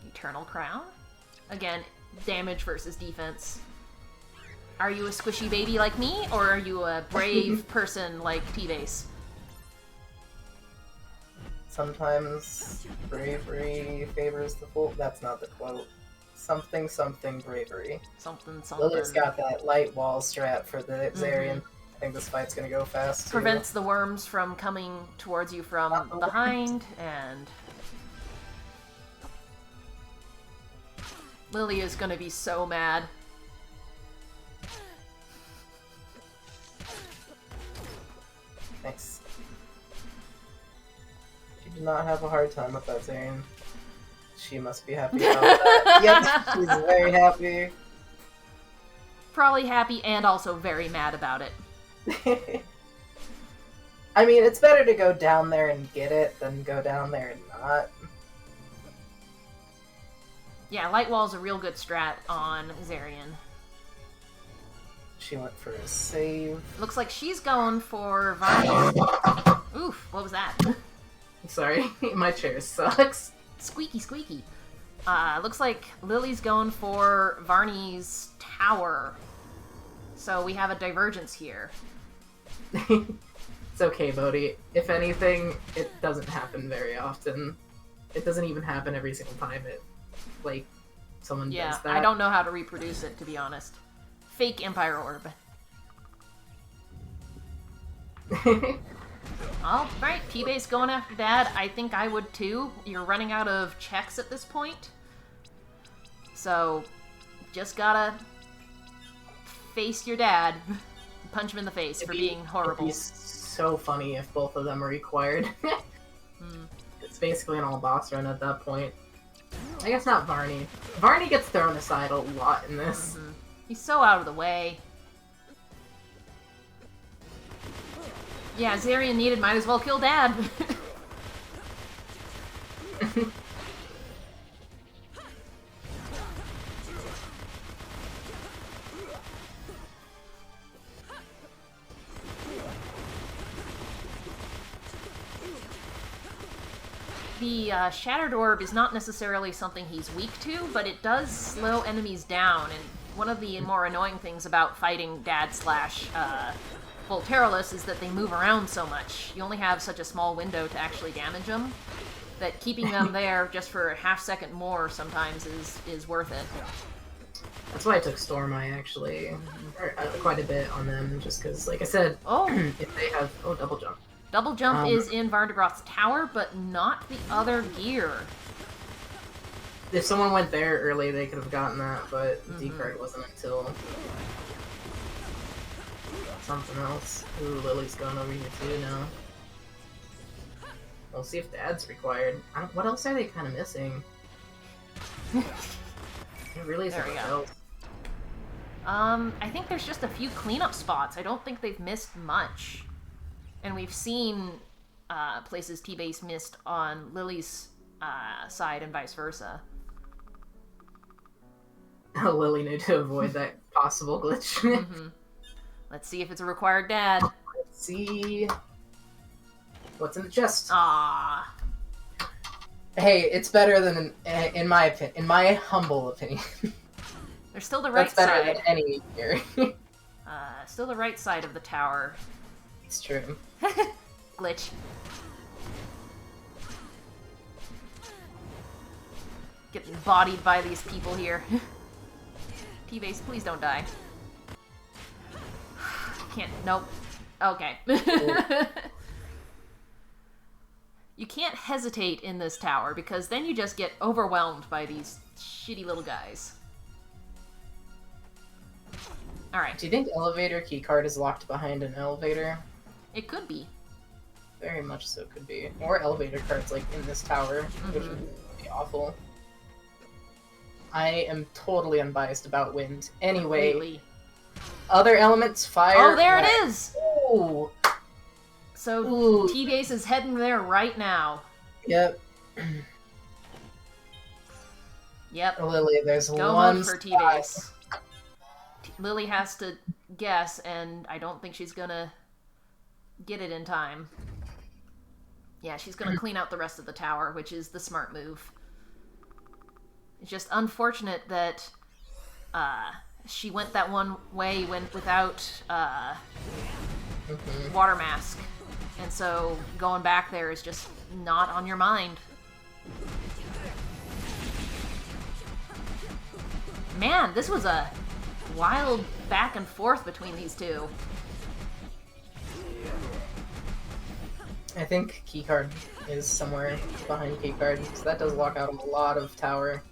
Eternal Crown? Again, damage versus defense. Are you a squishy baby like me, or are you a brave person like T-Base? Sometimes bravery favors the fool. That's not the quote. Something, something bravery. Something, something. Lily's got that light wall strat for the Zarian. I think this fight's gonna go fast, too. Prevents the worms from coming towards you from behind, and... Lily is gonna be so mad. Nice. She did not have a hard time with that, Zarian. She must be happy about that. Yep, she's very happy. Probably happy and also very mad about it. I mean, it's better to go down there and get it than go down there and not. Yeah, Light Wall's a real good strat on Zarian. She went for a save. Looks like she's going for Varney's... Oof, what was that? Sorry, my chair sucks. Squeaky, squeaky. Looks like Lily's going for Varney's tower. So we have a divergence here. It's okay, Bodhi. If anything, it doesn't happen very often. It doesn't even happen every single time someone does that. I don't know how to reproduce it, to be honest. Fake Empire Orb. Alright, P-Base going after Dad. I think I would too. You're running out of checks at this point. So, just gotta face your dad. Punch him in the face for being horrible. It'd be so funny if both of them are required. It's basically an all-boss run at that point. I guess not Varney. Varney gets thrown aside a lot in this. He's so out of the way. Yeah, Zarian needed, might as well kill Dad. The Shattered Orb is not necessarily something he's weak to, but it does slow enemies down, and one of the more annoying things about fighting Dad slash Volterolus is that they move around so much. You only have such a small window to actually damage them, that keeping them there just for a half second more sometimes is worth it. That's why I took Stormeye, actually. Quite a bit on them, just because, like I said, if they have... Oh, double jump. Double jump is in Varndegroth's tower, but not the other gear. If someone went there early, they could have gotten that, but D-card wasn't until something else. Ooh, Lily's going over here too now. We'll see if Dad's required. What else are they kind of missing? It really is. There we go. I think there's just a few cleanup spots. I don't think they've missed much. And we've seen places T-Base missed on Lily's side and vice versa. Lily knew to avoid that possible glitch. Mm-hmm. Let's see if it's a required dad. Let's see what's in the chest. Ah. Hey, it's better than, in my opinion, in my humble opinion. There's still the right That's better side. than any here. Still the right side of the tower. It's true. Glitch. Getting bodied by these people here. T-Base, please don't die. Can't, nope. Okay. You can't hesitate in this tower, because then you just get overwhelmed by these shitty little guys. Alright. Do you think elevator keycard is locked behind an elevator? It could be. Very much so could be. Or elevator cards like in this tower, which would be awful. I am totally unbiased about wind. Anyway, Completely. Other elements, fire... Oh, there it is! Ooh! So, Ooh. T-Base is heading there right now. Yep. Yep. Lily, there's Go one home for spot. T-Base. Lily has to guess, and I don't think she's gonna get it in time. Yeah, she's gonna clean out the rest of the tower, which is the smart move. It's just unfortunate that she went that one way without water mask. And so going back there is just not on your mind. Man, this was a wild back and forth between these two. I think keycard is somewhere behind keycard, so that does lock out a lot of tower.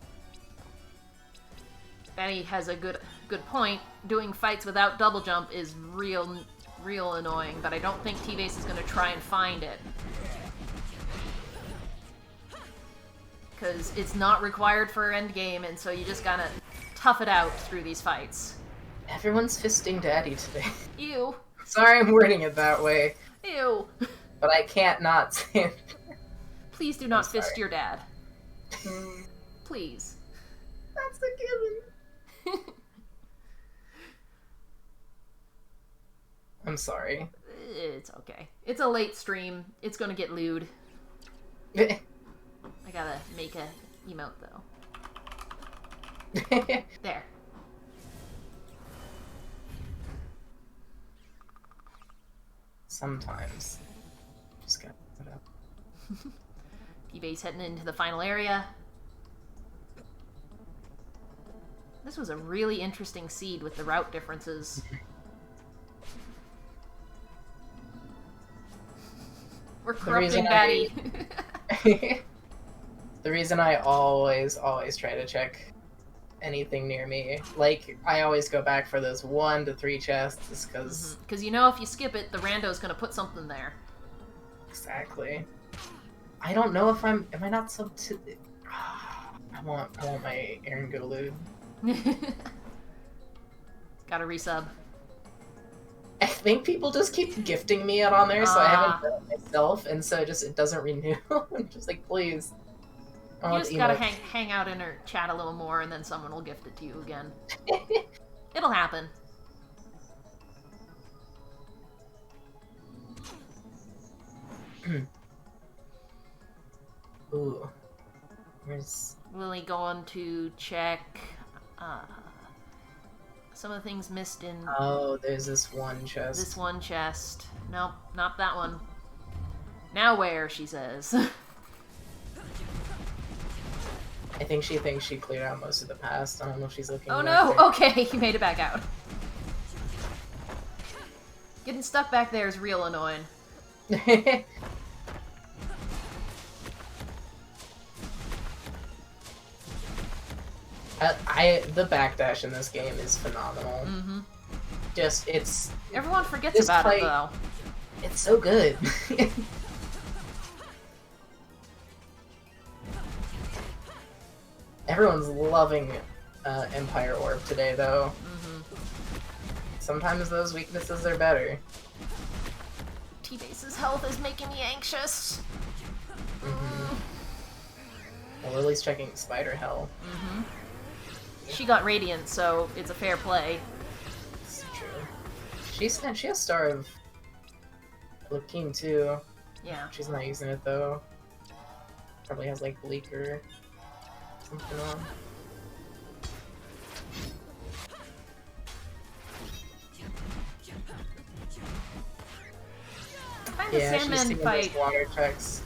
Benny has a good point. Doing fights without double jump is real annoying, but I don't think T-Base is going to try and find it. Because it's not required for endgame, and so you just gotta tough it out through these fights. Everyone's fisting daddy today. Ew. Sorry I'm wording it that way, Ew. but I can't not say it. Please do not I'm fist sorry. your dad. Please. That's a given. I'm sorry. It's okay. It's a late stream. It's gonna get lewd. Eh. I gotta make a emote, though. There. Sometimes. Just gotta put up. T-Base heading into the final area. This was a really interesting seed with the route differences. We're corrupting Batty. The reason I always try to check anything near me, like, I always go back for those 1 to 3 chests, is because... Because you know if you skip it, the rando's gonna put something there. Exactly. I don't know if am I not sub to... I want my Aaron Golude. Gotta resub. I think people just keep gifting me it on there, so I haven't done it myself, and so it doesn't renew. I'm just like, please. You just gotta hang out in her chat a little more, and then someone will gift it to you again. It'll happen. Ooh. Where's... Lily going to check some of the things missed in... Oh, there's this one chest. This one chest. Nope, not that one. Now where, she says. I think she thinks she cleared out most of the past. I don't know if she's looking Oh back no! there. Okay, he made it back out. Getting stuck back there is real annoying. The backdash in this game is phenomenal. Mm-hmm. Just, it's... Everyone forgets about it, though. It's so good. Everyone's loving Empire Orb today, though. Mm-hmm. Sometimes those weaknesses are better. T-Base's health is making me anxious. Mm-hmm. Well, Lily's checking Spider Hell. Mm-hmm. She got Radiant, so it's a fair play. It's true. She has Star of Lakeem too. Yeah. She's not using it though. Probably has like Bleak or something on. I find the Sandman fight. Water checks.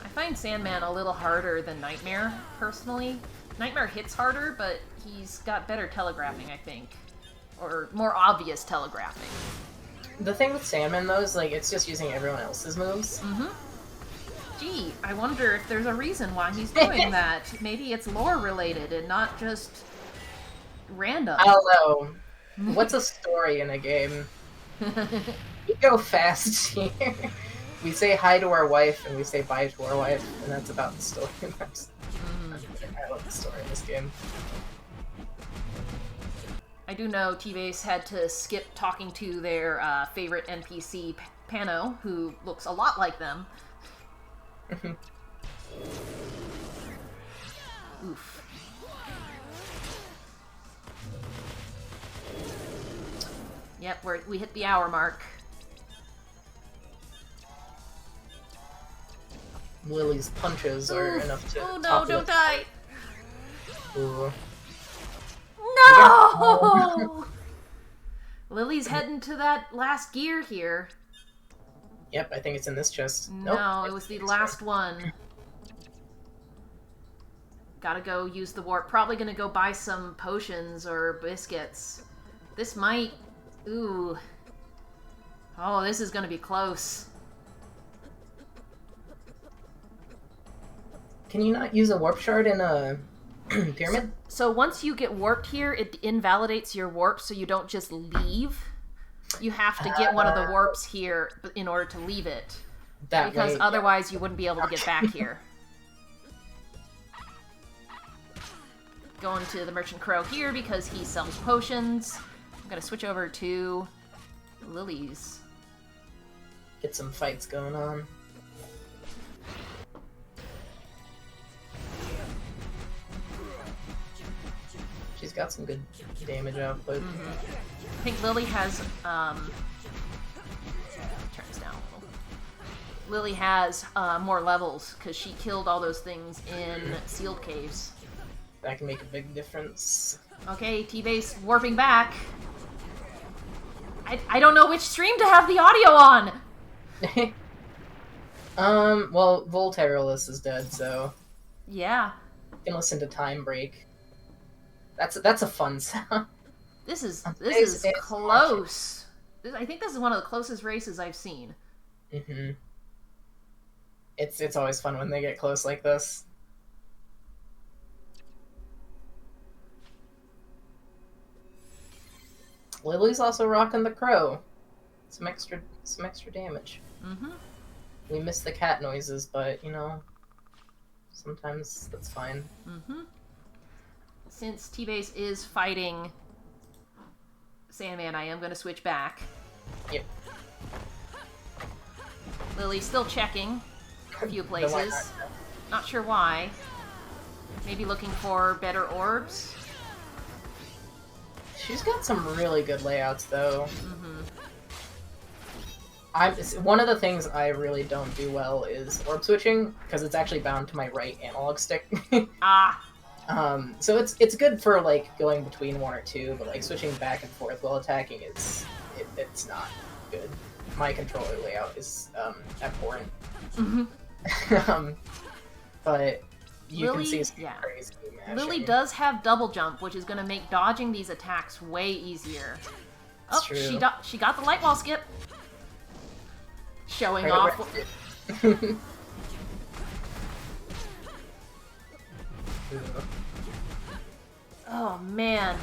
I find Sandman a little harder than Nightmare, personally. Nightmare hits harder, but he's got better telegraphing, I think. Or more obvious telegraphing. The thing with Sandman, though, is like it's just using everyone else's moves. Mm-hmm. Gee, I wonder if there's a reason why he's doing that. Maybe it's lore-related and not just random. I don't know. What's a story in a game? We go fast here. We say hi to our wife and we say bye to our wife, and that's about the story. I love the story in this game. I do know T-Base had to skip talking to their favorite NPC, Pano, who looks a lot like them. Oof. Yep, we hit the hour mark. Lily's punches are enough to. Oh no, don't die! Ooh. No! Lily's heading to that last gear here. Yep, I think it's in this chest. No, Nope, it was the last one. Gotta go use the warp. Probably gonna go buy some potions or biscuits. This might... Ooh. Oh, this is gonna be close. Can you not use a warp shard in a pyramid? So once you get warped here, it invalidates your warp, so you don't just leave. You have to get one of the warps here in order to leave it. Because otherwise you wouldn't be able to get back here. Going to the Merchant Crow here because he sells potions. I'm gonna switch over to Lily's. Get some fights going on. She's got some good damage output. I think Lily has, turn this down a little. Lily has more levels, because she killed all those things in sealed caves. That can make a big difference. Okay, T-Base warping back. I don't know which stream to have the audio on! Well, Volterolus is dead, so... Yeah. You can listen to Time Break. That's a fun sound. This is close. I think this is one of the closest races I've seen. Mm-hmm. It's always fun when they get close like this. Lily's also rocking the crow. Some extra damage. Mm-hmm. We miss the cat noises, but you know, sometimes that's fine. Mm-hmm. Since T-Base is fighting Sandman, I am going to switch back. Yep. Lily's still checking a few places. Not sure why. Maybe looking for better orbs. She's got some really good layouts, though. Mm-hmm. One of the things I really don't do well is orb switching, because it's actually bound to my right analog stick. Ah! So it's good for like going between one or two, but like switching back and forth while attacking it's not good. My controller layout is abhorrent. Mm-hmm. But you Lily, can see some yeah. crazy mashing. Lily does have double jump, which is going to make dodging these attacks way easier. It's Oh, true. she got the light wall skip. Showing off. Oh man.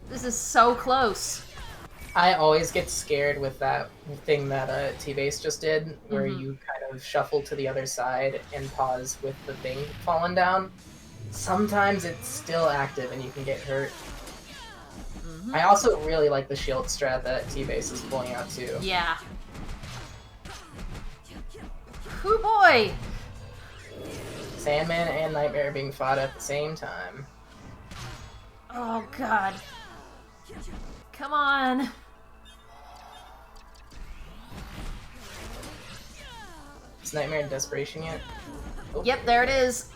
This is so close. I always get scared with that thing that T-Base just did, where Mhm. you kind of shuffle to the other side and pause with the thing falling down. Sometimes it's still active and you can get hurt. Mhm. I also really like the shield strat that T-Base is pulling out too. Yeah. Hoo boy! Sandman and Nightmare being fought at the same time. Oh god. Come on. Is Nightmare in desperation yet? Oh. Yep, there it is.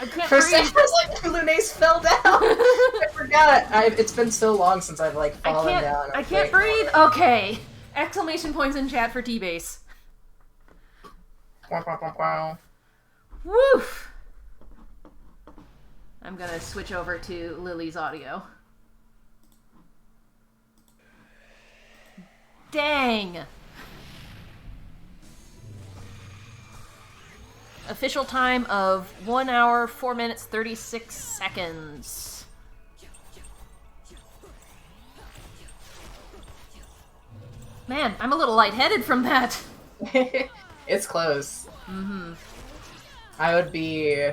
I can't For a breathe. second, I was like, Lunace fell down. I forgot. It's been so long since I've like fallen down. I can't breathe. Okay. Exclamation points in chat for T-Base. Woof. I'm gonna switch over to Lily's audio. Dang. Official time of 1 hour, 4 minutes, 36 seconds. Man, I'm a little lightheaded from that. It's close. Mm-hmm. I would be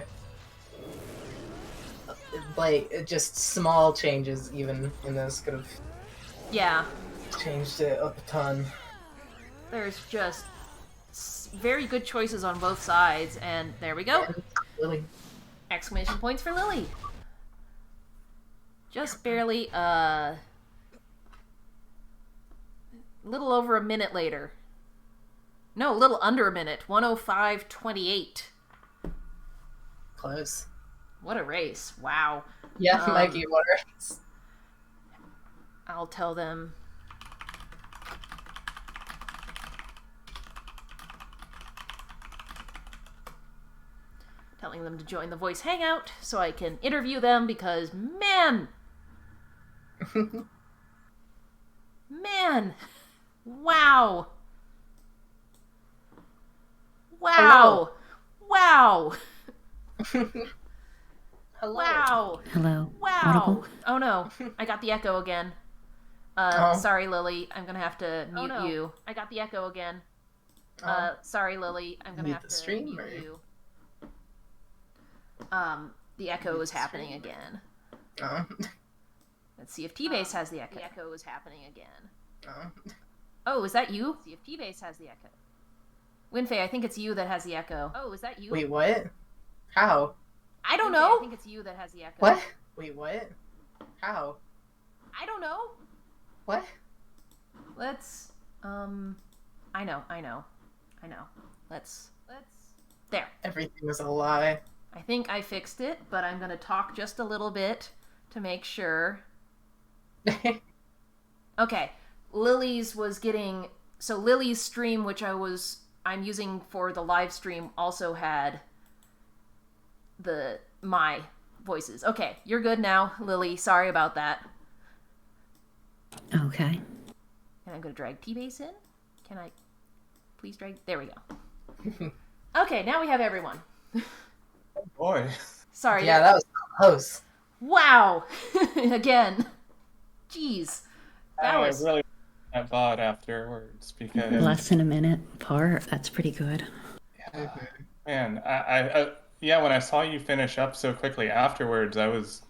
like just small changes even in this could have changed it up a ton. There's just very good choices on both sides, and there we go. Lily. Exclamation points for Lily. Just barely, little over a minute later. No, a little under a minute. 1:05:28. Close. What a race. Wow. Yeah, Mikey, what a race. I'll tell them. Telling them to join the voice hangout so I can interview them because, man! Man! Wow! Wow! Wow! Hello. Wow! Hello. Wow! Audible? Oh no, I got the echo again. Sorry, Lily, I'm gonna have to mute you. I got the echo again. Sorry, Lily, I'm gonna have to mute you. The echo is happening again. Let's see if T-Base has the echo. The echo is happening again. Oh, is that you? Let's see if T-Base has the echo. WindFae, I think it's you that has the echo. Oh, is that you? Wait, what? How? I don't know. I think it's you that has the echo. What? Wait, what? How? I don't know. What? Let's, I know. Let's, there. Everything is a lie. I think I fixed it, but I'm gonna talk just a little bit to make sure. Okay, Lily's was getting, so Lily's stream, which I'm using for the live stream, also had my voices. Okay, you're good now, Lily. Sorry about that. Okay. And I'm gonna drag T-Base in. Can I please drag? There we go. Okay, now we have everyone. Oh boy. Sorry. Yeah, that was close. Wow. Again. Jeez. That was really that bot afterwards because Less than a minute apart. That's pretty good. yeah, man, I yeah, when I saw you finish up so quickly afterwards, I was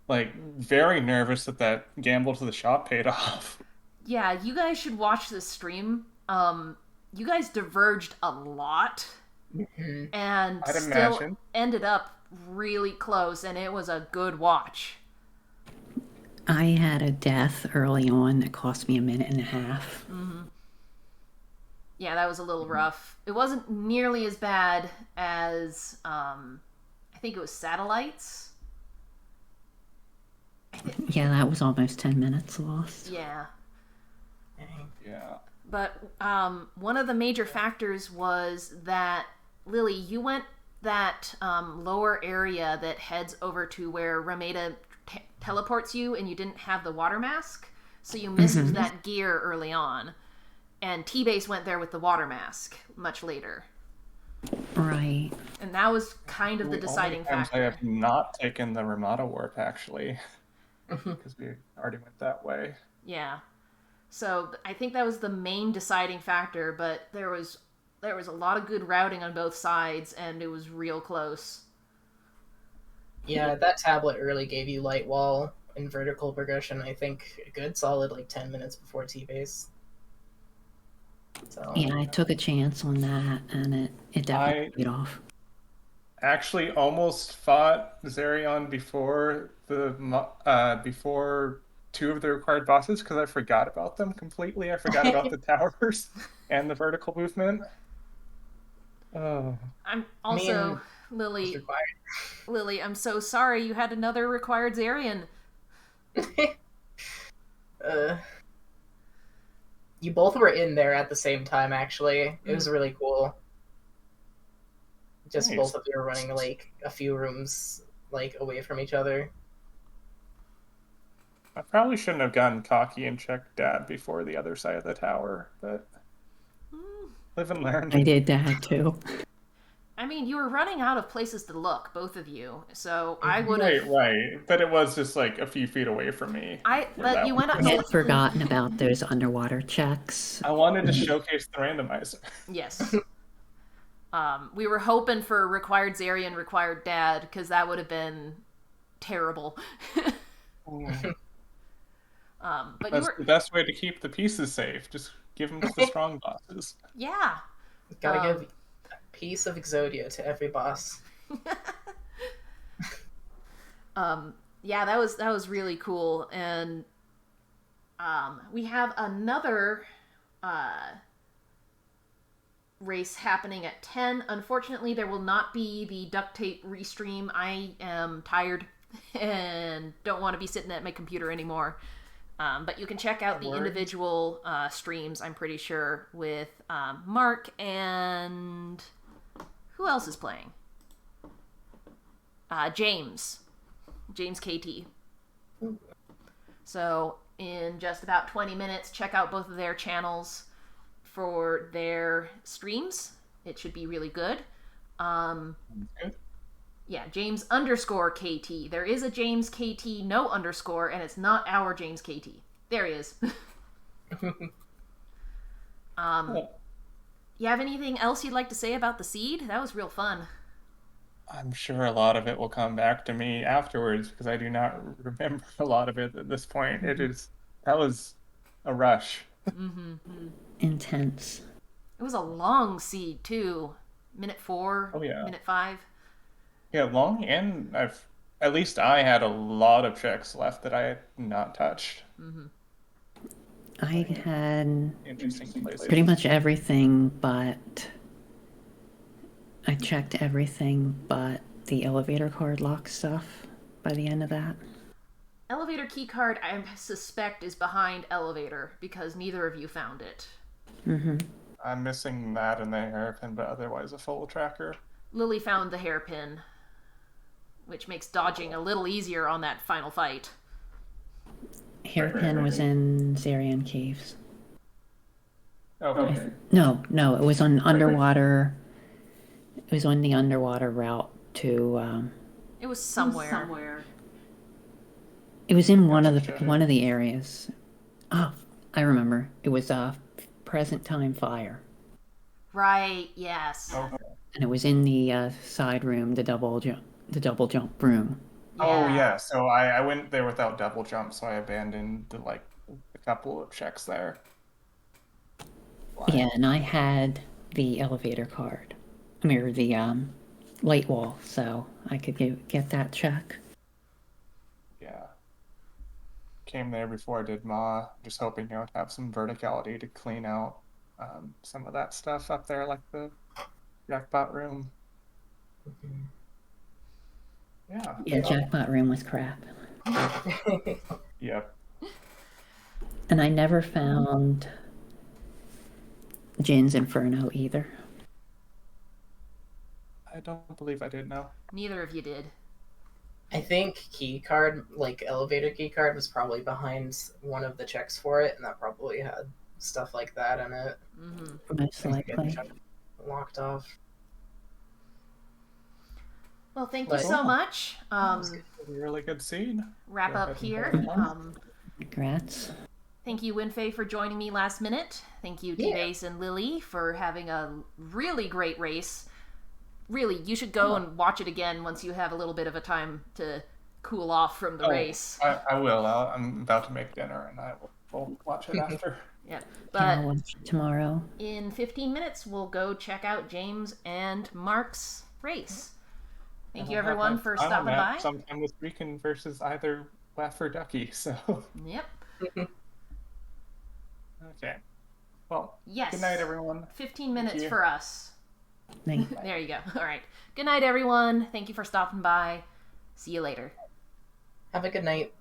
like very nervous that gamble to the shop paid off. Yeah, you guys should watch this stream. You guys diverged a lot and I'd still imagine. ended up really close, and it was a good watch. I had a death early on that cost me a minute and a half. Yeah, that was a little rough. It wasn't nearly as bad as I think it was Satellites. Yeah, that was almost 10 minutes lost. Yeah. Yeah. But one of the major factors was that, Lily, you went that lower area that heads over to where Rameda teleports you, and you didn't have the water mask, so you missed that gear early on. And T-Base went there with the water mask much later. Right. And that was kind of the deciding Times I factor. have not taken the Ramada warp, actually. because we already went that way. Yeah. So I think that was the main deciding factor, but there was a lot of good routing on both sides, and it was real close. Yeah, that tablet really gave you light wall and vertical progression. I think a good solid like 10 minutes before T-base. So Yeah, I took a chance on that, and it definitely paid off. Actually almost fought Zerion before before 2 of the required bosses because I forgot about them completely. I forgot about the towers and the vertical movement. Oh. I'm also was required. Lily, I'm so sorry you had another required Zarian. You both were in there at the same time, actually. It was really cool. Just Nice. both of you were running like a few rooms like away from each other. I probably shouldn't have gotten cocky and checked Dad before the other side of the tower, but live and learn. I did that too. I mean, you were running out of places to look, both of you. So I would have. Right. But it was just like a few feet away from me. But you went up. I had forgotten about those underwater checks. I wanted to showcase the randomizer. Yes. We were hoping for required Zarian, required Dad, because that would have been terrible. But That's the best way to keep the pieces safe. Just give them to the strong bosses. Yeah. Gotta give a piece of Exodia to every boss. Yeah, that was really cool, and we have another race happening at 10. Unfortunately, there will not be the duct tape restream. I am tired and don't want to be sitting at my computer anymore. But you can check out the individual streams, I'm pretty sure, with Mark and... Who else is playing? James KT. So in just about 20 minutes, check out both of their channels for their streams. It should be really good. Yeah, James_KT. There is a James KT, no underscore, and it's not our James KT. There he is. You have anything else you'd like to say about the seed? That was real fun. I'm sure a lot of it will come back to me afterwards because I do not remember a lot of it at this point. That was a rush. Intense. It was a long seed too. Minute 4. Oh yeah. Minute 5. Yeah, long, and at least I had a lot of checks left that I had not touched. I had Interesting places. pretty much everything, but I checked everything but the elevator card lock stuff by the end of that. Elevator keycard, I suspect, is behind elevator because neither of you found it. I'm missing that and the hairpin, but otherwise a full tracker. Lily found the hairpin, which makes dodging a little easier on that final fight. Hairpin was in Zarian Caves. Oh, okay. No, it was on underwater. It was on the underwater route to. It was somewhere. It was in one of the areas. Oh, I remember. It was present time fire. Right. Yes. Okay. And it was in the side room, the double jump room. Oh yeah, so I went there without double jump, so I abandoned a couple of checks there. Wow. Yeah, and I had the elevator card. I mean, the light wall, so I could get that check. Yeah. Came there before I did Ma, just hoping to have some verticality to clean out some of that stuff up there, like the jackpot room. Yeah, jackpot room was crap. Yep. And I never found Jin's Inferno either. I don't believe I did, no. Neither of you did. I think key card, like elevator key card, was probably behind one of the checks for it, and that probably had stuff like that in it. Most likely. Locked off. Well, thank you But- so much. It was a really good scene. Wrap Go up ahead and here. vote on. Congrats. Thank you, WindFae, for joining me last minute. Thank you, Yeah. T-Base and Lily, for having a really great race. Really, you should go and watch it again once you have a little bit of a time to cool off from the race. I will. I'm about to make dinner, and I will watch it after. Yeah, Yeah, but I'll watch it tomorrow. in 15 minutes, we'll go check out James and Mark's race. Thank And you, I'll have everyone, my for final stopping match by. sometime this weekend versus either Wef or Ducky. So Yep. okay. Well, Yes. good night, everyone. 15 minutes you. for us. Night. There you go. All right. Good night, everyone. Thank you for stopping by. See you later. Have a good night.